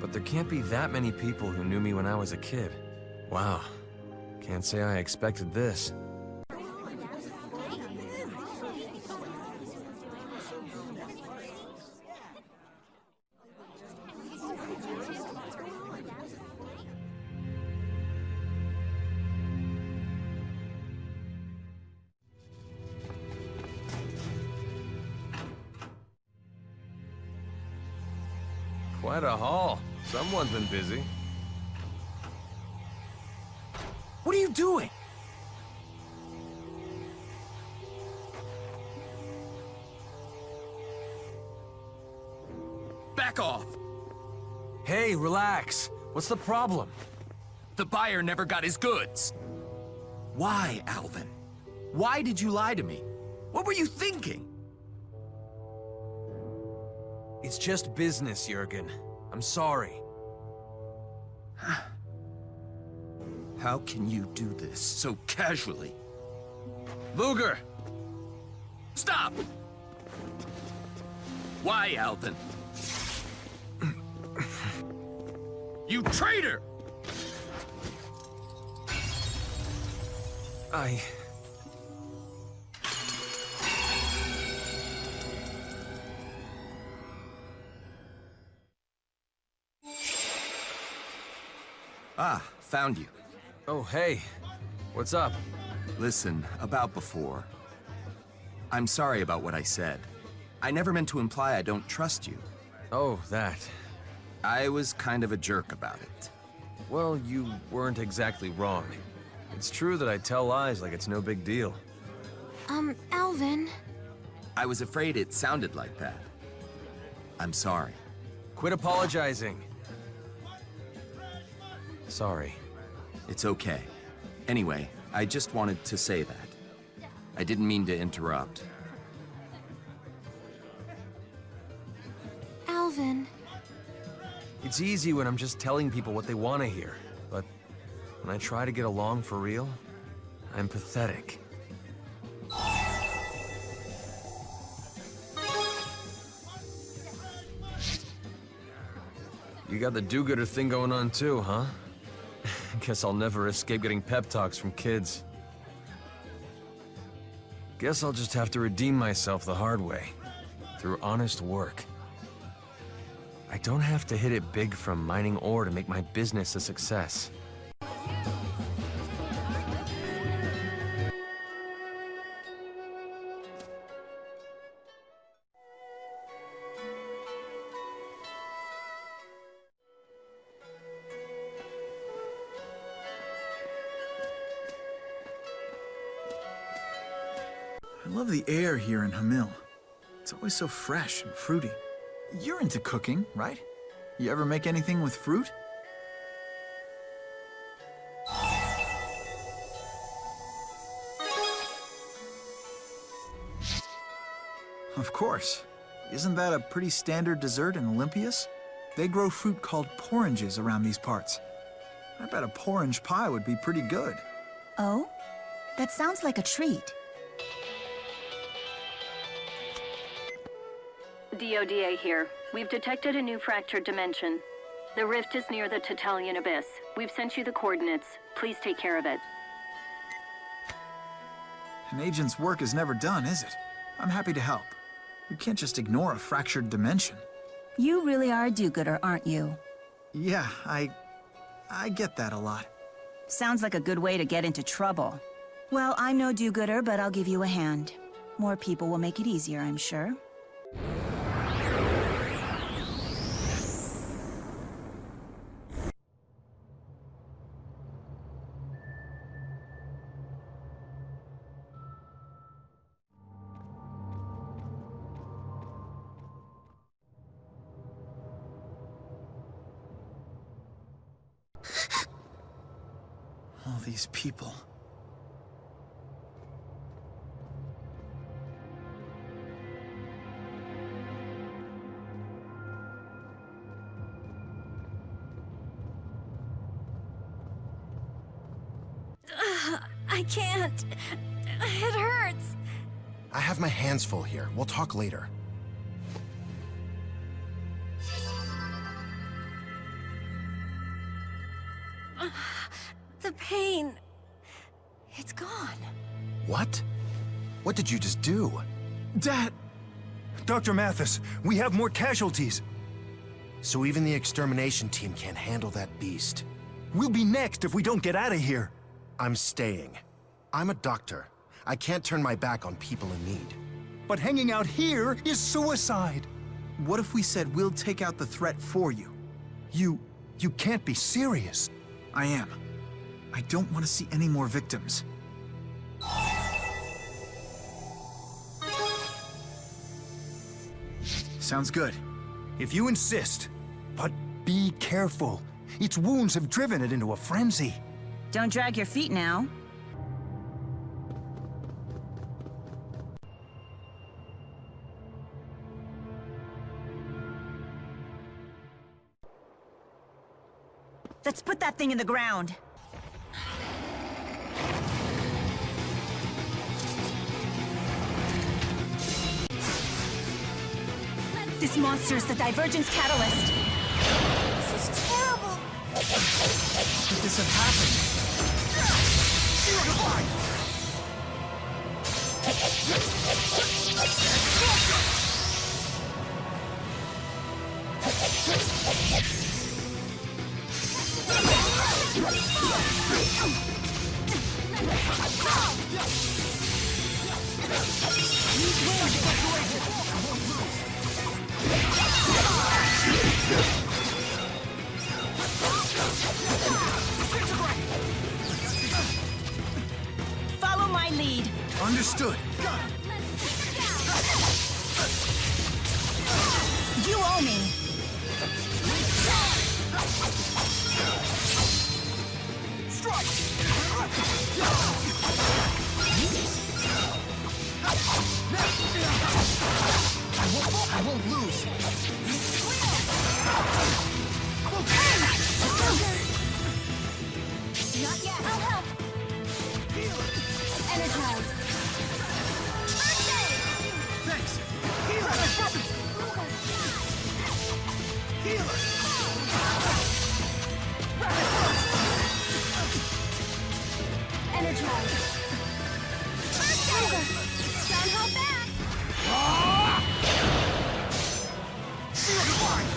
But there can't be that many people who knew me when I was a kid. Wow. Can't say I expected this. Quite a haul. Someone's been busy. What are you doing? Back off! Hey, relax. What's the problem? The buyer never got his goods. Why, Alvin? Why did you lie to me? What were you thinking? It's just business, Jurgen. I'm sorry. How can you do this so casually? Luger! Stop! Why, Alvin? You traitor! Ah, found you. Oh, hey. What's up? Listen, about before. I'm sorry about what I said. I never meant to imply I don't trust you. Oh, that. I was kind of a jerk about it. Well, you weren't exactly wrong. It's true that I tell lies like it's no big deal. Alvin. I was afraid it sounded like that. I'm sorry. Quit apologizing. Sorry. It's okay. Anyway, I just wanted to say that. I didn't mean to interrupt. Alvin. It's easy when I'm just telling people what they want to hear, but when I try to get along for real, I'm pathetic. You got the do-gooder thing going on too, huh? Guess I'll never escape getting pep talks from kids. Guess I'll just have to redeem myself the hard way, through honest work. I don't have to hit it big from mining ore to make my business a success. I love the air here in Hamil. It's always so fresh and fruity. You're into cooking, right? You ever make anything with fruit? Of course. Isn't that a pretty standard dessert in Olympias? They grow fruit called porringes around these parts. I bet a porringe pie would be pretty good. Oh? That sounds like a treat. DODA here. We've detected a new fractured dimension. The rift is near the Tatalian Abyss. We've sent you the coordinates. Please take care of it. An agent's work is never done, is it? I'm happy to help. We can't just ignore a fractured dimension. You really are a do-gooder, aren't you? Yeah, I get that a lot. Sounds like a good way to get into trouble. Well, I'm no do-gooder, but I'll give you a hand. More people will make it easier, I'm sure. All these people. I can't. It hurts. I have my hands full here. We'll talk later. The pain. It's gone. What? What did you just do? Dad! Dr. Mathis, we have more casualties. So even the extermination team can't handle that beast. We'll be next if we don't get out of here. I'm staying. I'm a doctor. I can't turn my back on people in need. But hanging out here is suicide. What if we said we'll take out the threat for you? You can't be serious. I am. I don't want to see any more victims. Sounds good. If you insist. But be careful. Its wounds have driven it into a frenzy. Don't drag your feet now. Let's put that thing in the ground. This monster is the divergence catalyst. This is terrible. Could this have happened? Follow my lead. Understood. You owe me. I won't lose. Not yet. I'll help. Energize. Thanks. Healer. Healer. Energize. Don't hold back. Shield divine.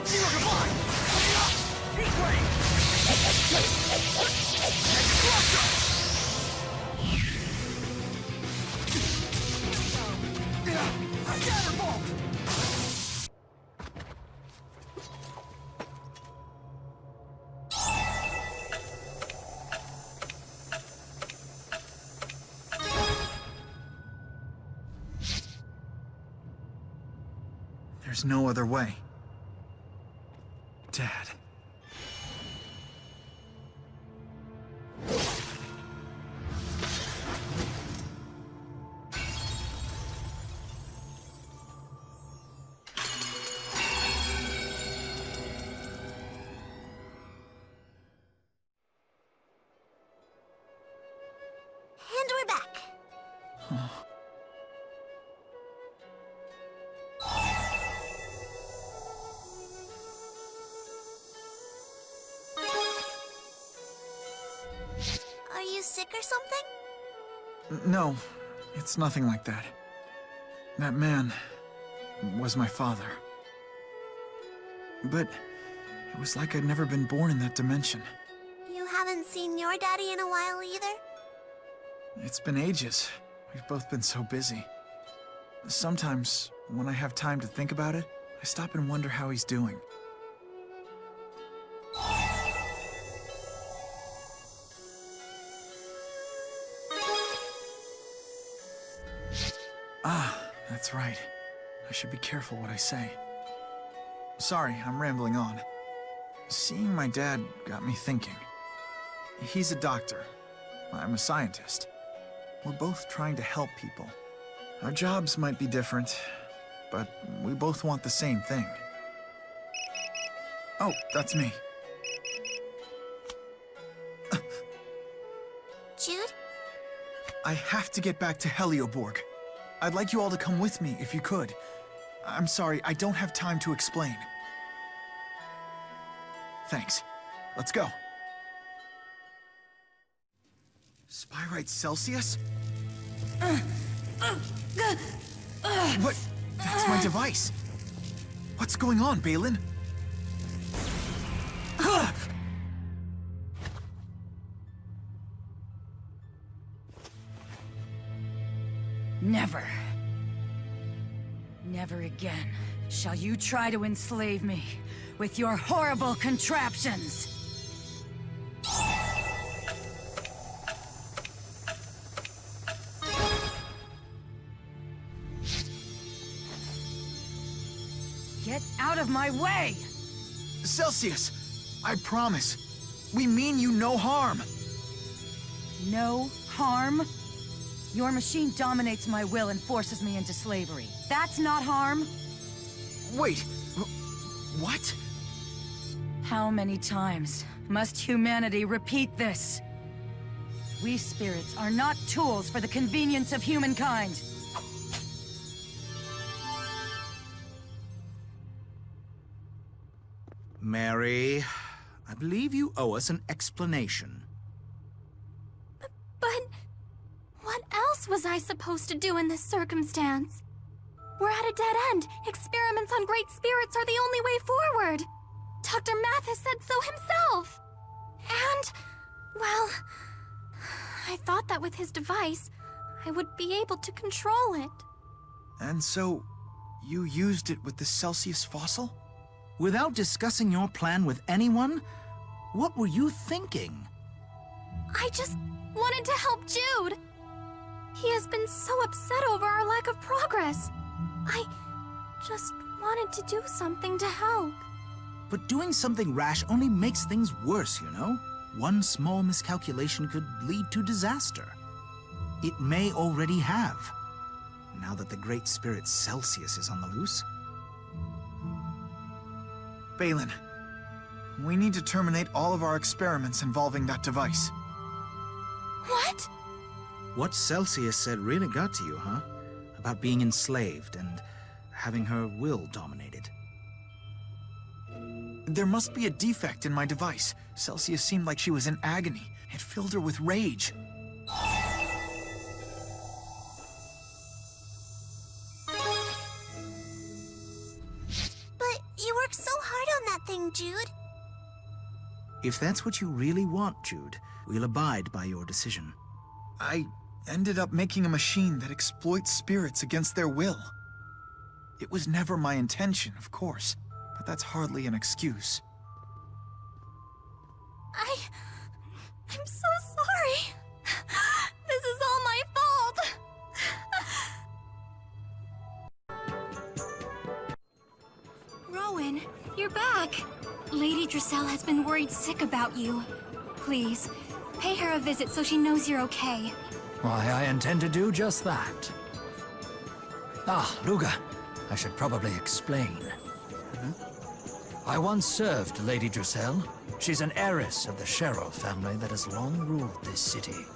Shield divine. Heat wave. Scatterbolt. There's no other way. Dad. And we're back. Are you sick or something? No, it's nothing like that. That man was my father. But it was like I'd never been born in that dimension. You haven't seen your daddy in a while either? It's been ages. We've both been so busy. Sometimes, when I have time to think about it, I stop and wonder how he's doing. Ah, that's right. I should be careful what I say. Sorry, I'm rambling on. Seeing my dad got me thinking. He's a doctor. I'm a scientist. We're both trying to help people. Our jobs might be different, but we both want the same thing. Oh, that's me. Jude? I have to get back to Helioborg. I'd like you all to come with me if you could. I'm sorry, I don't have time to explain. Thanks. Let's go. Spyrite Celsius? What? That's my device. What's going on, Balin? Never. Never again shall you try to enslave me with your horrible contraptions. Get out of my way! Celsius, I promise. We mean you no harm. No harm? Your machine dominates my will and forces me into slavery. That's not harm? Wait, what? How many times must humanity repeat this? We spirits are not tools for the convenience of humankind. Mary, I believe you owe us an explanation. But what else was I supposed to do in this circumstance? We're at a dead end. Experiments on great spirits are the only way forward. Dr. Mathis said so himself. And, well, I thought that with his device, I would be able to control it. And so, you used it with the Celsius fossil? Without discussing your plan with anyone? What were you thinking? I just wanted to help Jude. He has been so upset over our lack of progress. I just wanted to do something to help. But doing something rash only makes things worse, you know? One small miscalculation could lead to disaster. It may already have, now that the Great Spirit Celsius is on the loose. Balin, we need to terminate all of our experiments involving that device. What? What Celsius said really got to you, huh? About being enslaved and having her will dominated. There must be a defect in my device. Celsius seemed like she was in agony. It filled her with rage. But you worked so hard on that thing, Jude. If that's what you really want, Jude, we'll abide by your decision. I ended up making a machine that exploits spirits against their will. It was never my intention, of course, but that's hardly an excuse. I'm so sorry. This is all my fault. Rowan, you're back. Lady Drissel has been worried sick about you. Please, pay her a visit so she knows you're okay. Why, I intend to do just that. Ah, Luga, I should probably explain. I once served Lady Drissel. She's an heiress of the Sherrill family that has long ruled this city.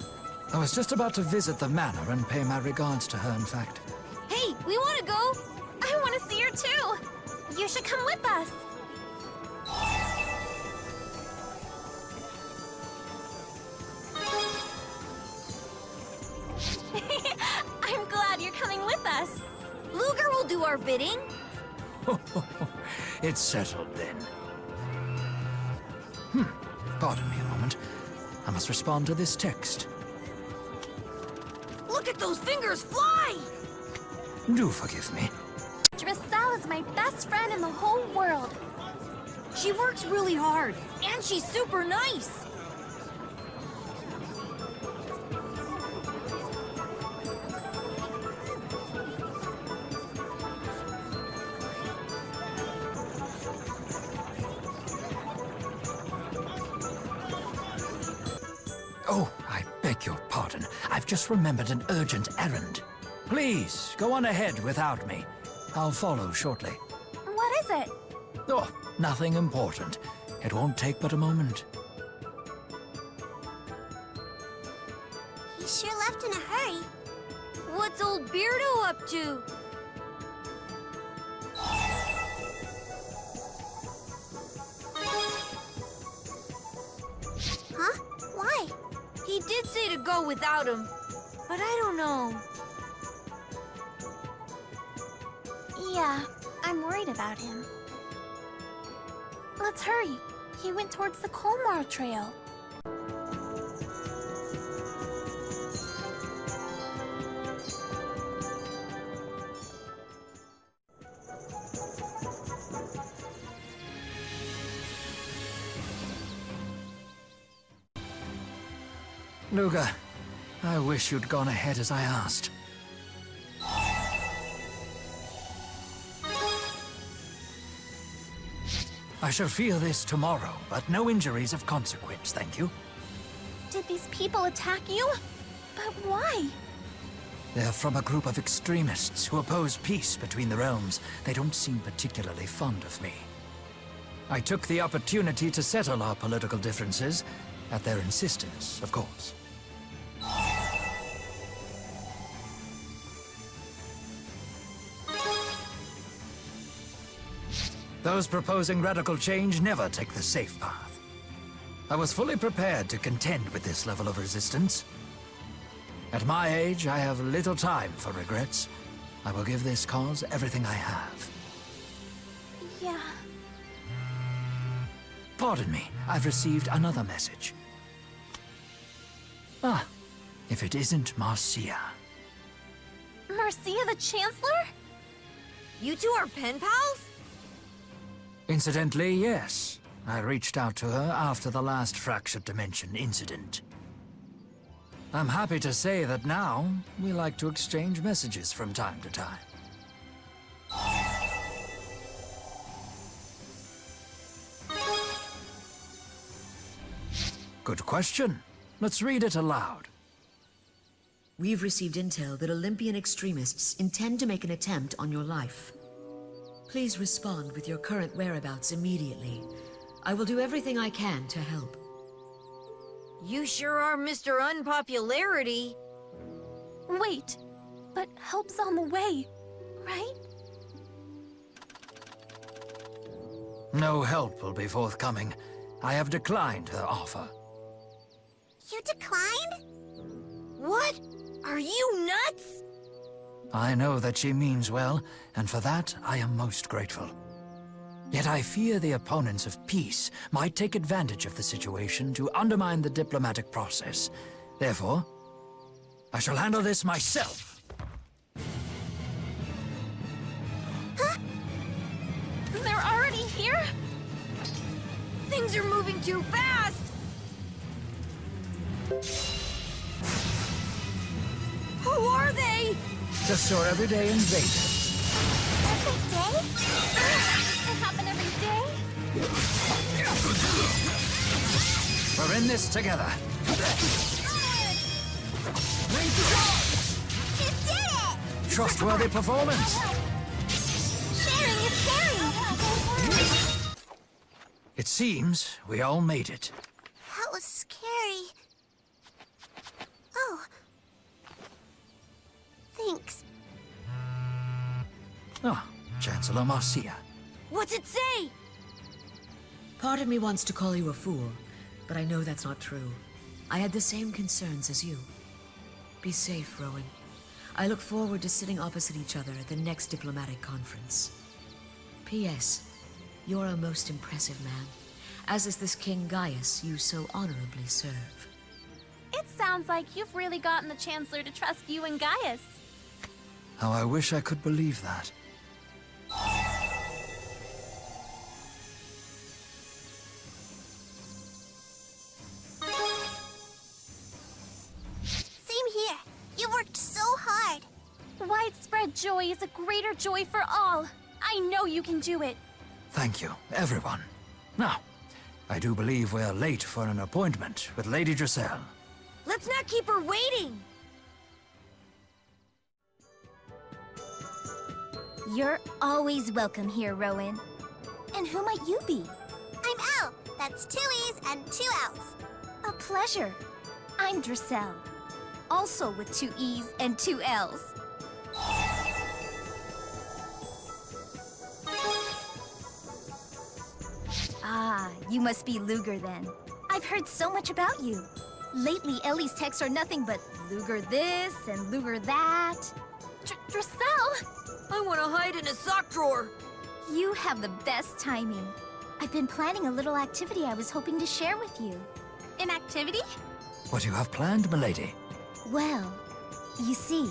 I was just about to visit the manor and pay my regards to her, in fact. Hey, we want to go. I want to see her too. You should come with us. I'm glad you're coming with us. Luger will do our bidding. It's settled then. Pardon me a moment. I must respond to this text. Look at those fingers fly! Do forgive me. Drissel is my best friend in the whole world. She works really hard, and she's super nice. Oh, I beg your pardon. I've just remembered an urgent errand. Please, go on ahead without me. I'll follow shortly. What is it? Oh, nothing important. It won't take but a moment. He sure left in a hurry. What's old Beardo up to? Huh? Why? He did say to go without him, but I don't know. Yeah, I'm worried about him. Let's hurry. He went towards the Colmar Trail. Luga, I wish you'd gone ahead as I asked. I shall feel this tomorrow, but no injuries of consequence, thank you. Did these people attack you? But why? They're from a group of extremists who oppose peace between the realms. They don't seem particularly fond of me. I took the opportunity to settle our political differences, at their insistence, of course. Those proposing radical change never take the safe path. I was fully prepared to contend with this level of resistance. At my age, I have little time for regrets. I will give this cause everything I have. Yeah. Pardon me, I've received another message. Ah, if it isn't Marcia. Marcia the Chancellor? You two are pen pals? Incidentally, yes. I reached out to her after the last fractured dimension incident. I'm happy to say that now, we like to exchange messages from time to time. Good question. Let's read it aloud. We've received intel that Olympian extremists intend to make an attempt on your life. Please respond with your current whereabouts immediately. I will do everything I can to help. You sure are Mr. Unpopularity. Wait, but help's on the way, right? No help will be forthcoming. I have declined her offer. You declined? What? Are you nuts? I know that she means well, and for that I am most grateful. Yet I fear the opponents of peace might take advantage of the situation to undermine the diplomatic process. Therefore, I shall handle this myself. Huh? They're already here? Things are moving too fast! Who are they? Just your everyday invaders. Every day? Does it happen every day? We're in this together. You did it! Trustworthy performance. Sharing is caring! It seems we all made it. That was scary. Oh. Thanks. Ah, Chancellor Marcia. What's it say? Part of me wants to call you a fool, but I know that's not true. I had the same concerns as you. Be safe, Rowan. I look forward to sitting opposite each other at the next diplomatic conference. P.S. You're a most impressive man, as is this King Gaius you so honorably serve. It sounds like you've really gotten the Chancellor to trust you and Gaius. How I wish I could believe that. Same here. You worked so hard. Widespread joy is a greater joy for all. I know you can do it. Thank you, everyone. Now, I do believe we're late for an appointment with Lady Drissel. Let's not keep her waiting! You're always welcome here, Rowan. And who might you be? I'm Elle. That's 2 E's and 2 L's. A pleasure. I'm Drissel. Also with 2 E's and 2 L's. Ah, you must be Luger then. I've heard so much about you. Lately, Ellie's texts are nothing but Luger this and Luger that. Drissel! I want to hide in a sock drawer. You have the best timing. I've been planning a little activity I was hoping to share with you. An activity? What do you have planned, milady? Well, you see.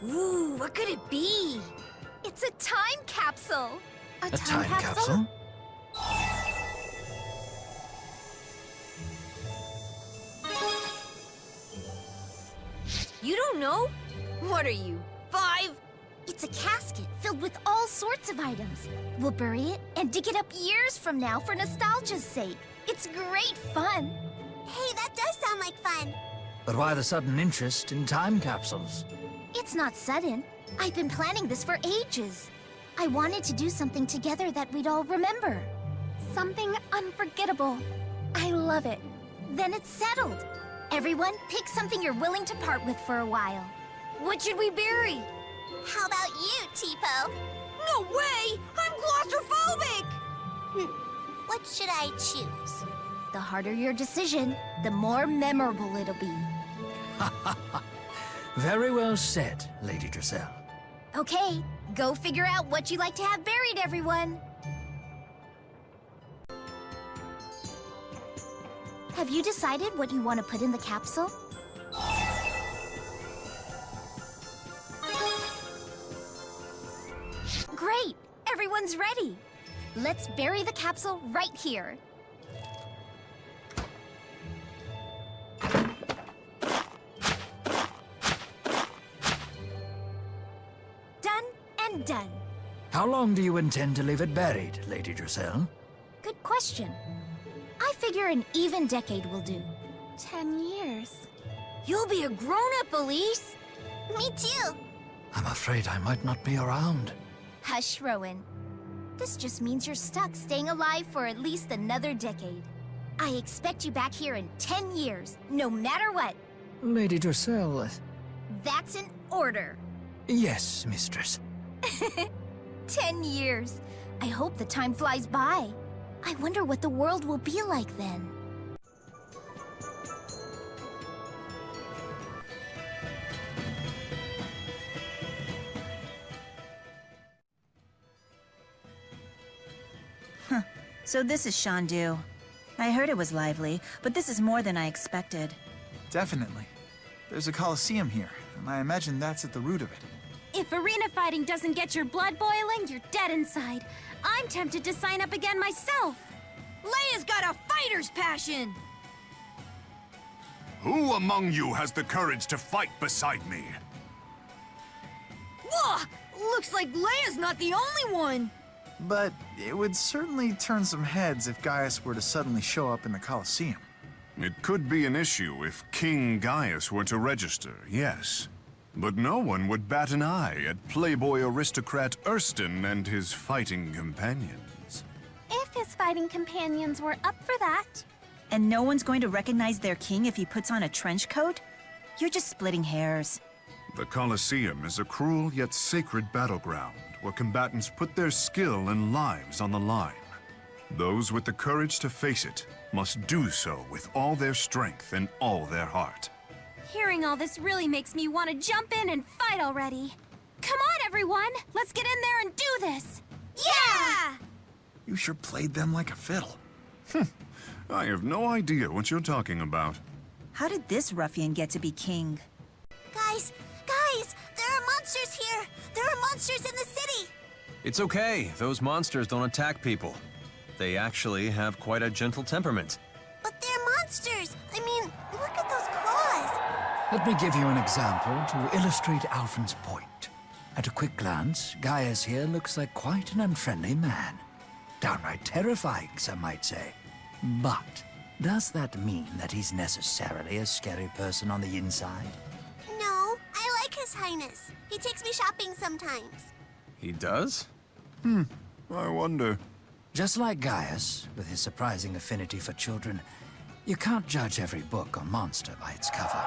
Ooh, what could it be? It's a time capsule. A time capsule? You don't know? What are you, 5? It's a casket filled with all sorts of items. We'll bury it and dig it up years from now for nostalgia's sake. It's great fun. Hey, that does sound like fun. But why the sudden interest in time capsules? It's not sudden. I've been planning this for ages. I wanted to do something together that we'd all remember. Something unforgettable. I love it. Then it's settled. Everyone, pick something you're willing to part with for a while. What should we bury? How about you, Tipo? No way! I'm claustrophobic! What should I choose? The harder your decision, the more memorable it'll be. Very well said, Lady Drissel. Okay, go figure out what you'd like to have buried, everyone. Have you decided what you want to put in the capsule? Great! Everyone's ready. Let's bury the capsule right here. Done and done. How long do you intend to leave it buried, Lady Drissel? Good question. I figure an even decade will do. 10 years. You'll be a grown-up, Elise. Me too. I'm afraid I might not be around. Hush, Rowan. This just means you're stuck staying alive for at least another decade. I expect you back here in 10 years, no matter what. Lady Drissel... That's an order. Yes, mistress. 10 years. I hope the time flies by. I wonder what the world will be like then. So this is Shandu. I heard it was lively, but this is more than I expected. Definitely. There's a coliseum here, and I imagine that's at the root of it. If arena fighting doesn't get your blood boiling, you're dead inside. I'm tempted to sign up again myself. Leia's got a fighter's passion! Who among you has the courage to fight beside me? Whoa! Looks like Leia's not the only one! But it would certainly turn some heads if Gaius were to suddenly show up in the Colosseum. It could be an issue if King Gaius were to register, yes. But no one would bat an eye at playboy aristocrat Erston and his fighting companions. If his fighting companions were up for that. And no one's going to recognize their king if he puts on a trench coat? You're just splitting hairs. The Colosseum is a cruel yet sacred battleground where combatants put their skill and lives on the line. Those with the courage to face it must do so with all their strength and all their heart. Hearing all this really makes me want to jump in and fight already. Come on, everyone! Let's get in there and do this! Yeah! You sure played them like a fiddle. I have no idea what you're talking about. How did this ruffian get to be king? Guys! There are monsters here! There are monsters in the city! It's okay. Those monsters don't attack people. They actually have quite a gentle temperament. But they're monsters! I mean, look at those claws! Let me give you an example to illustrate Alfred's point. At a quick glance, Gaius here looks like quite an unfriendly man. Downright terrifying, some might say. But Does that mean that he's necessarily a scary person on the inside? No, I like His Highness. He takes me shopping sometimes. He does? I wonder. Just like Gaius, with his surprising affinity for children, you can't judge every book or monster by its cover.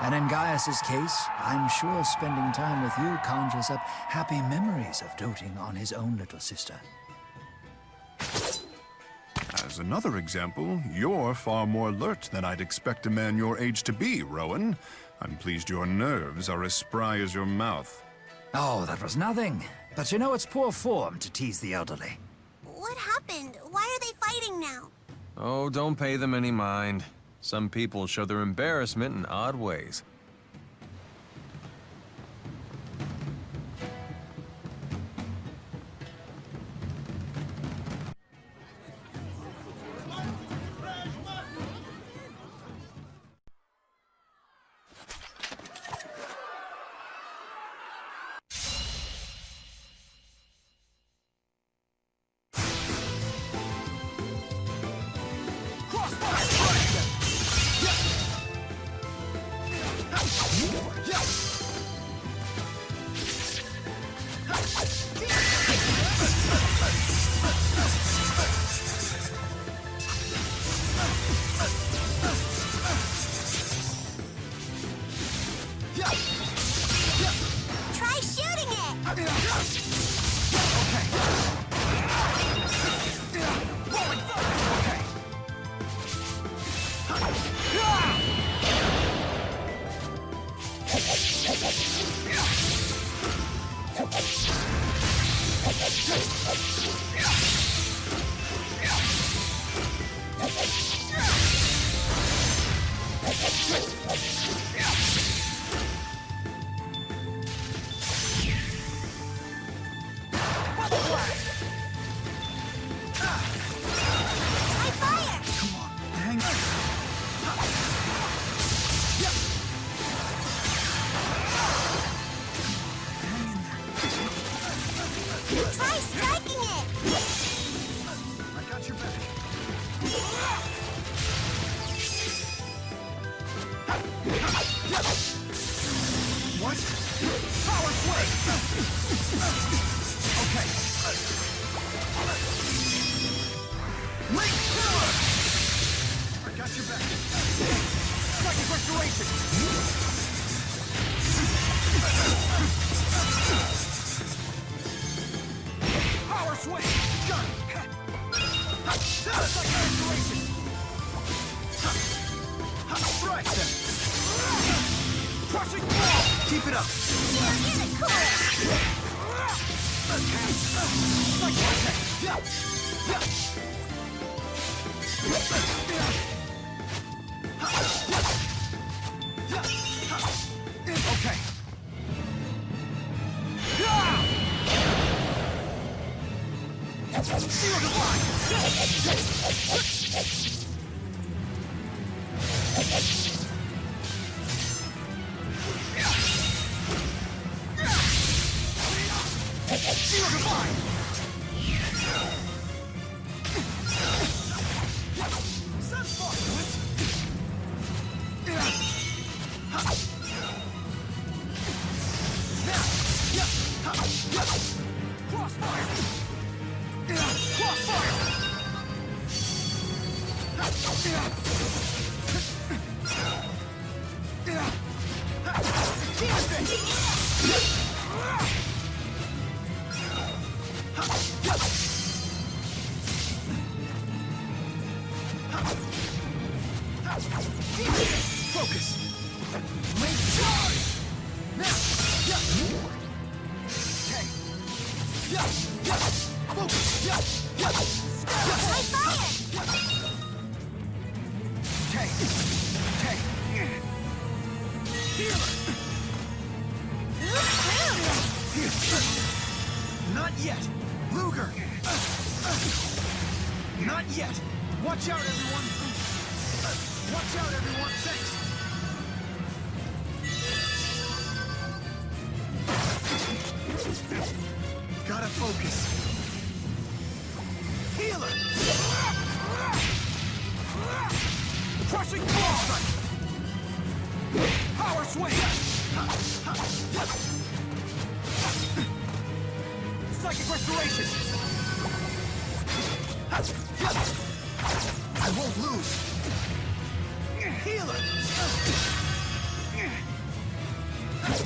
And in Gaius's case, I'm sure spending time with you conjures up happy memories of doting on his own little sister. As another example, you're far more alert than I'd expect a man your age to be, Rowan. I'm pleased your nerves are as spry as your mouth. Oh, that was nothing. But you know it's poor form to tease the elderly. What happened? Why are they fighting now? Oh, don't pay them any mind. Some people show their embarrassment in odd ways. Try shooting it! Try striking it! I got your back. What? Power swing! Okay. Link killer! I got your back. Psychic restoration! Power swing! Gun! Psychic restoration! Strike them! Crushing ball! Keep it up! You're the coolest! Okay. Seal divine! Seal divine! Crossfire! Crossfire! Focus! Make charge! Now! Okay. Focus! High fire! Okay. Healer! Not yet! Luger! Not yet! Watch out, everyone! Watch out, everyone! Thanks! Gotta focus. Healer! Swing! Psychic restoration! I won't lose. Healer!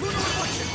Lunar reflection!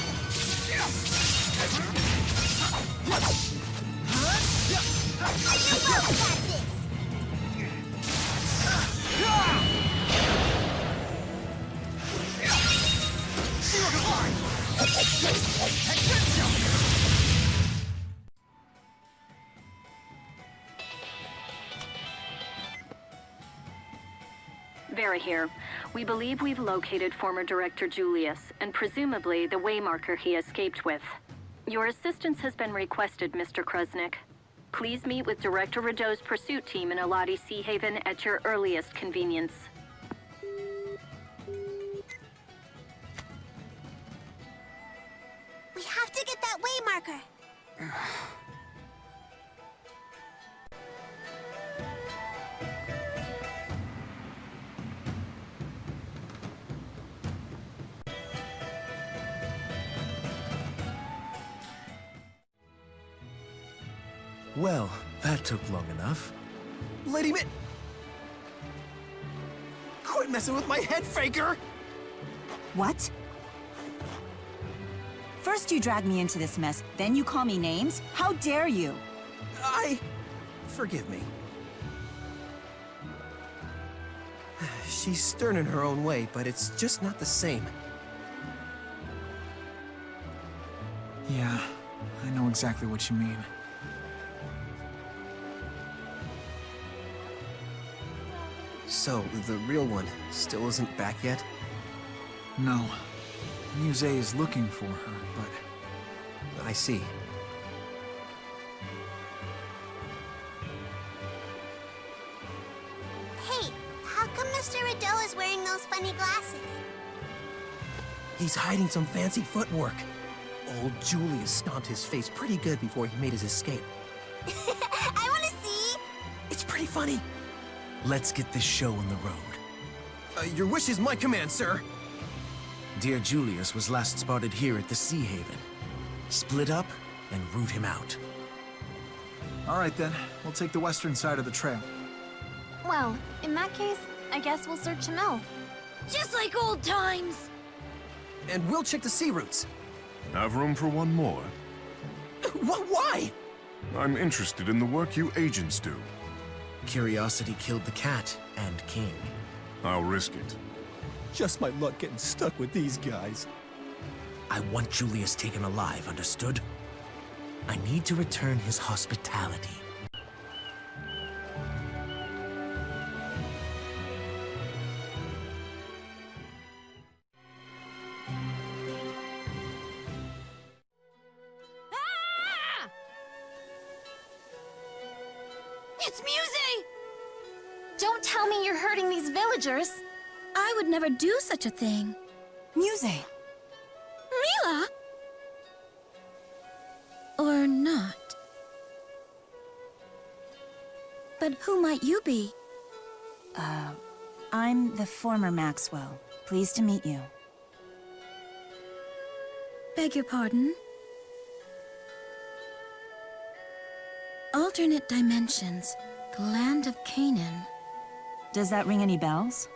Vera here. We believe we've located former Director Julius, and presumably the waymarker he escaped with. Your assistance has been requested, Mr. Krusnik. Please meet with Director Rideau's pursuit team in Eladi Sea Haven at your earliest convenience. We have to get that waymarker. Well, that took long enough. Lady Mid... Quit messing with my head, faker! What? First you drag me into this mess, then you call me names? How dare you? Forgive me. She's stern in her own way, but it's just not the same. Yeah, I know exactly what you mean. So, the real one still isn't back yet? No. Muse is looking for her, but... I see. Hey, how come Mr. Rideau is wearing those funny glasses? He's hiding some fancy footwork. Old Julius stomped his face pretty good before he made his escape. I want to see! It's pretty funny. Let's get this show on the road. Your wish is my command, sir. Dear Julius was last spotted here at the Sea Haven. Split up and root him out. All right then, we'll take the western side of the trail. Well, in that case, I guess we'll search a mill. Just like old times! And we'll check the sea routes. Have room for one more? Why? I'm interested in the work you agents do. Curiosity killed the cat and king. I'll risk it. Just my luck getting stuck with these guys. I want Julius taken alive, understood? I need to return his hospitality. It's Muse! Don't tell me you're hurting these villagers. I would never do such a thing. Muse! Mila? Or not. But who might you be? I'm the former Maxwell. Pleased to meet you. Beg your pardon? Alternate dimensions, the land of Canaan. Does that ring any bells?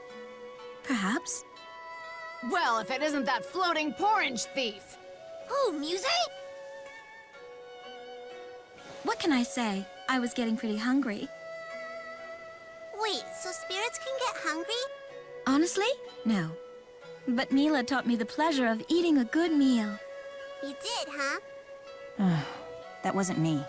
Perhaps. Well, if it isn't that floating porridge thief! Who, Muse? What can I say? I was getting pretty hungry. Wait, so spirits can get hungry? Honestly? No. But Mila taught me the pleasure of eating a good meal. You did, huh? That wasn't me.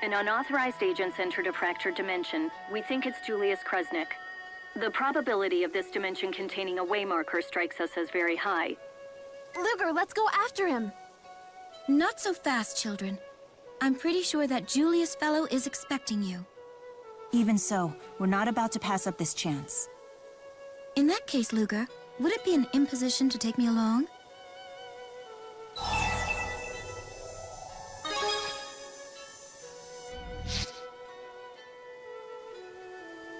An unauthorized agent's entered a fractured dimension. We think it's Julius Krusnik. The probability of this dimension containing a waymarker strikes us as very high. Luger, let's go after him. Not so fast, children. I'm pretty sure that Julius fellow is expecting you. Even so, we're not about to pass up this chance. In that case, Luger, would it be an imposition to take me along?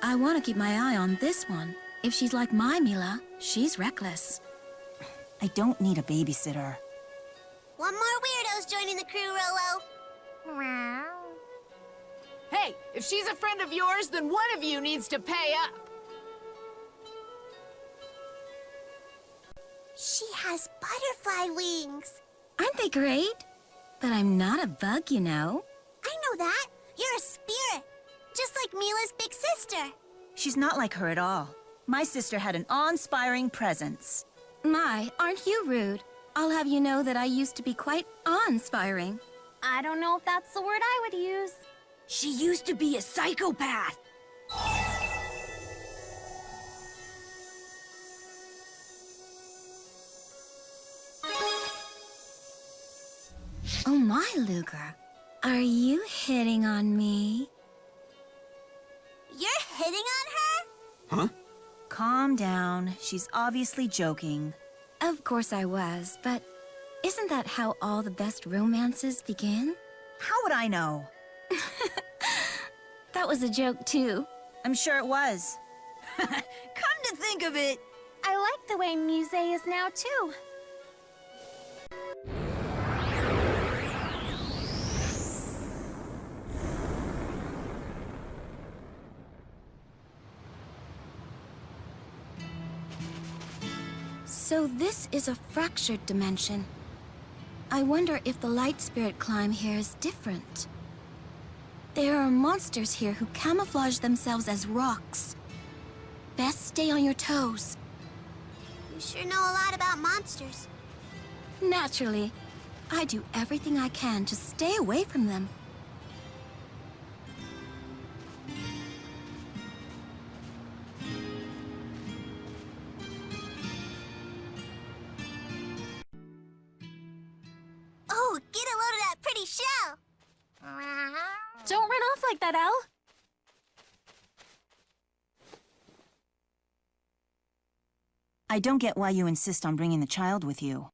I want to keep my eye on this one. If she's like my Mila, she's reckless. I don't need a babysitter. One more weirdo's joining the crew, Rolo. Hey, if she's a friend of yours, then one of you needs to pay up. She has butterfly wings. Aren't they great? But I'm not a bug, you know. I know that. You're a spirit. Just like Mila's big sister. She's not like her at all. My sister had an awe-inspiring presence. My, aren't you rude? I'll have you know that I used to be quite awe-inspiring. I don't know if that's the word I would use. She used to be a psychopath. Oh my, Luger. Are you hitting on me? You're hitting on her? Huh? Calm down. She's obviously joking. Of course I was, but isn't that how all the best romances begin? How would I know? That was a joke, too. I'm sure it was. Come to think of it. I like the way Muse is now, too. So this is a fractured dimension. I wonder if the light spirit climb here is different. There are monsters here who camouflage themselves as rocks. Best stay on your toes. You sure know a lot about monsters. Naturally. I do everything I can to stay away from them. Oh, get a load of that pretty shell. Don't run off like that, Elle. I don't get why you insist on bringing the child with you.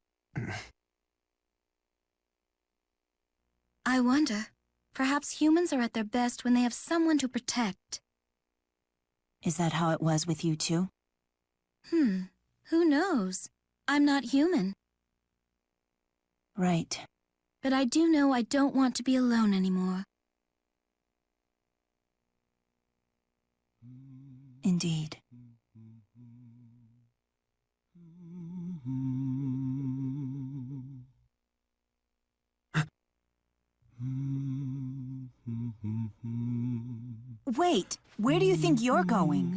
I wonder. Perhaps humans are at their best when they have someone to protect. Is that how it was with you too? Who knows? I'm not human. Right. But I do know I don't want to be alone anymore. Indeed. Wait, where do you think you're going?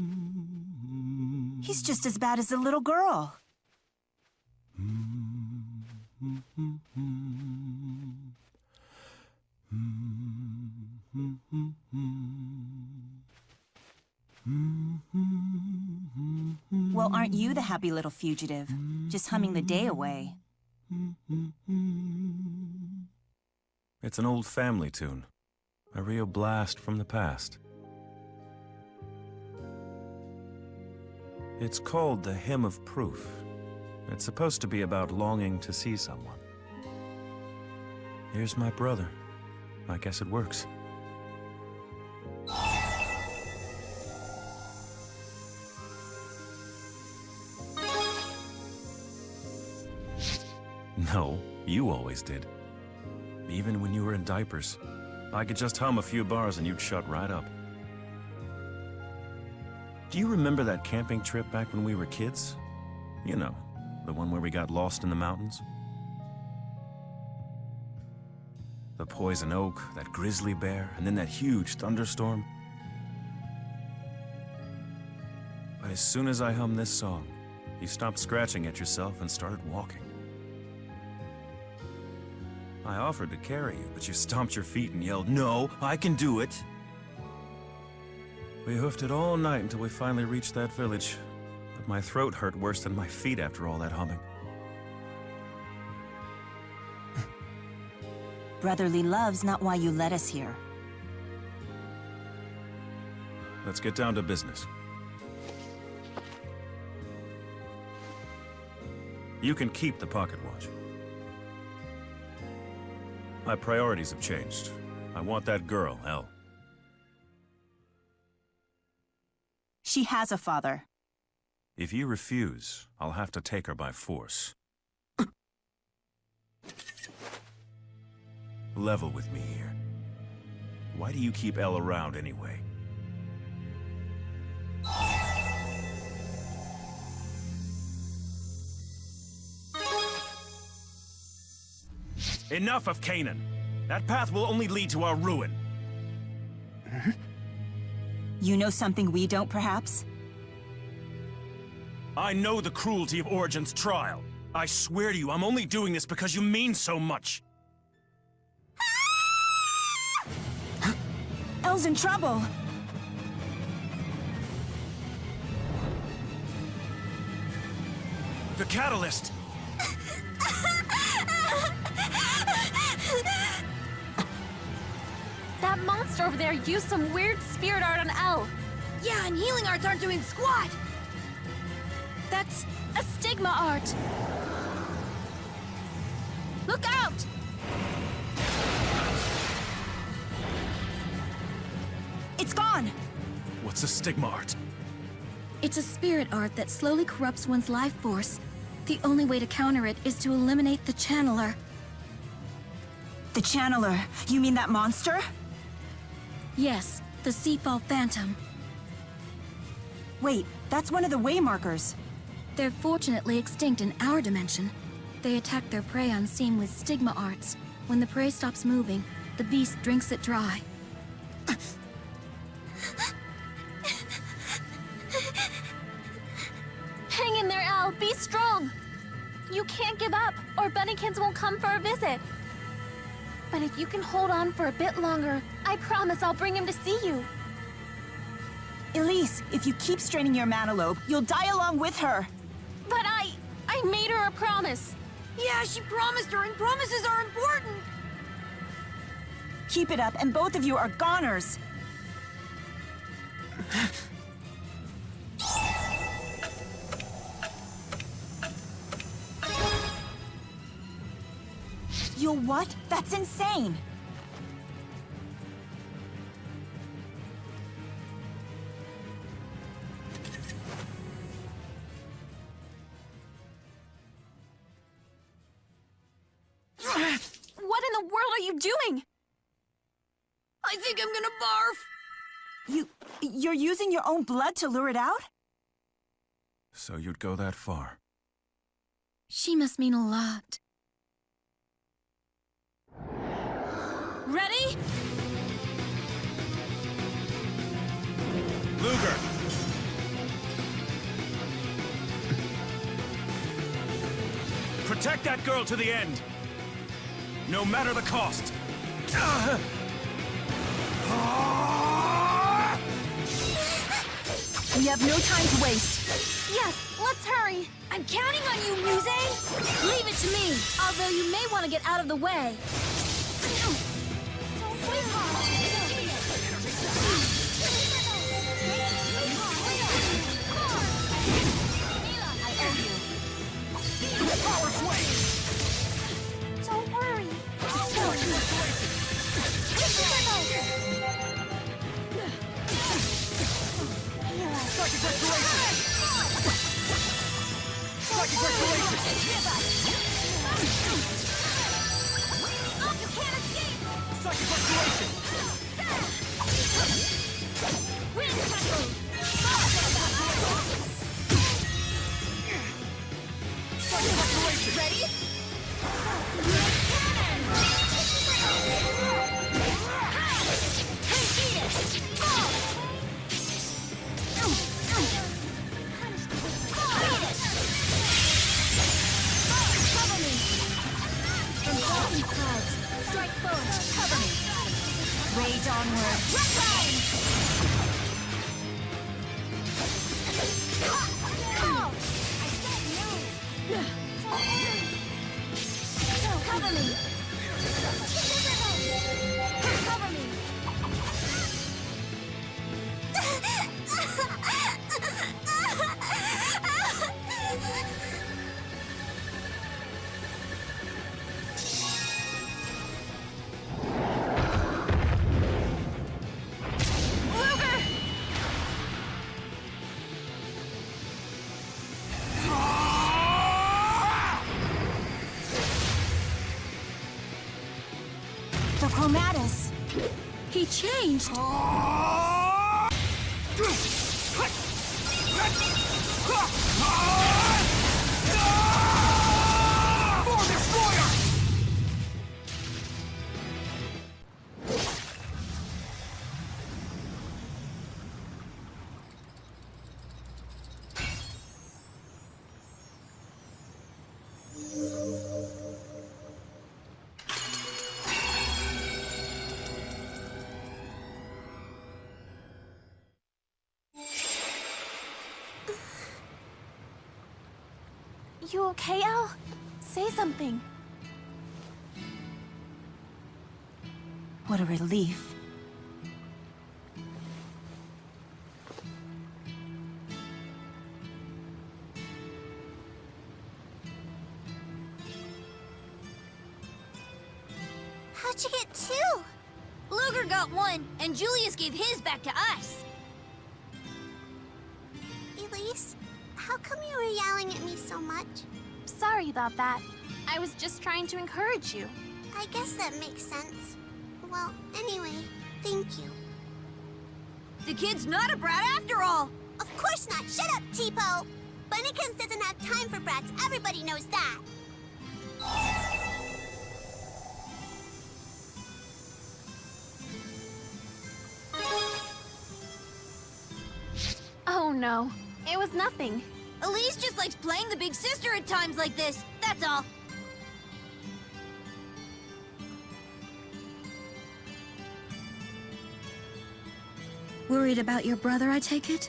He's just as bad as the little girl. Well, aren't you the happy little fugitive? Just humming the day away. It's an old family tune. A real blast from the past. It's called the Hymn of Proof. It's supposed to be about longing to see someone. Here's my brother. I guess it works. No, you always did. Even when you were in diapers. I could just hum a few bars and you'd shut right up. Do you remember that camping trip back when we were kids? You know, the one where we got lost in the mountains? The poison oak, that grizzly bear, and then that huge thunderstorm. But as soon as I hummed this song, you stopped scratching at yourself and started walking. I offered to carry you, but you stomped your feet and yelled, "No, I can do it!" We hoofed it all night until we finally reached that village, but my throat hurt worse than my feet after all that humming. Brotherly love's not why you led us here. Let's get down to business. You can keep the pocket watch. My priorities have changed. I want that girl, Elle. She has a father. If you refuse, I'll have to take her by force. Level with me here. Why do you keep Elle around anyway? Enough of Canaan! That path will only lead to our ruin. You know something we don't, perhaps? I know the cruelty of Origin's trial. I swear to you, I'm only doing this because you mean so much. Elle's in trouble. The catalyst! That monster over there used some weird spirit art on Elle. Yeah, and healing arts aren't doing squat! That's a stigma art. Look out! It's gone! What's a stigma art? It's a spirit art that slowly corrupts one's life force. The only way to counter it is to eliminate the channeler. The channeler? You mean that monster? Yes, the Seafall Phantom. Wait, that's one of the waymarkers. They're fortunately extinct in our dimension. They attack their prey unseen with stigma arts. When the prey stops moving, the beast drinks it dry. Hang in there, Elle. Be strong. You can't give up, or Bunnykins won't come for a visit. But if you can hold on for a bit longer, I promise I'll bring him to see you. Elise, if you keep straining your manalobe, you'll die along with her. But I made her a promise. Yeah, she promised her, and promises are important. Keep it up, and both of you are goners. You'll what? That's insane! What in the world are you doing? I think I'm gonna barf. You're using your own blood to lure it out? So you'd go that far? She must mean a lot. Ready? Luger! Protect that girl to the end! No matter the cost! We have no time to waste. Yes, let's hurry. I'm counting on you, Muse! Leave it to me, although you may want to get out of the way. Power swing! Don't worry. Psychic restoration! Psychic restoration! You can't escape! Psychic restoration! Wind tackle! Psychic restoration! Ready? Strike forward. Cover me. Rage onward. Cover me. Cover me. this? He changed. You okay, Al? Say something. What a relief. How'd you get 2? Luger got 1, and Julius gave his back to us. Elise, how come you were yelling at me so much? Sorry about that. I was just trying to encourage you. I guess that makes sense. Well, anyway, thank you. The kid's not a brat after all. Of course not. Shut up, Tipo. Bunnykins doesn't have time for brats. Everybody knows that. Oh no, it was nothing. Elise just likes playing the big sister at times like this. That's all. Worried about your brother, I take it?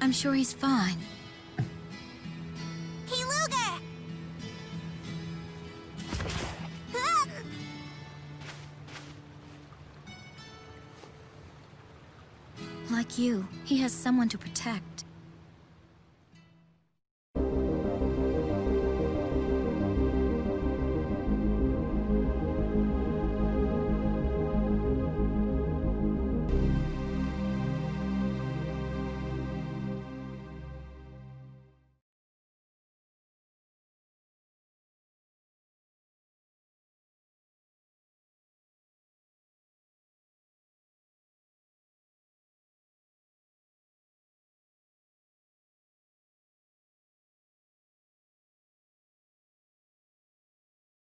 I'm sure he's fine. Hey, Luger! Like you, he has someone to protect.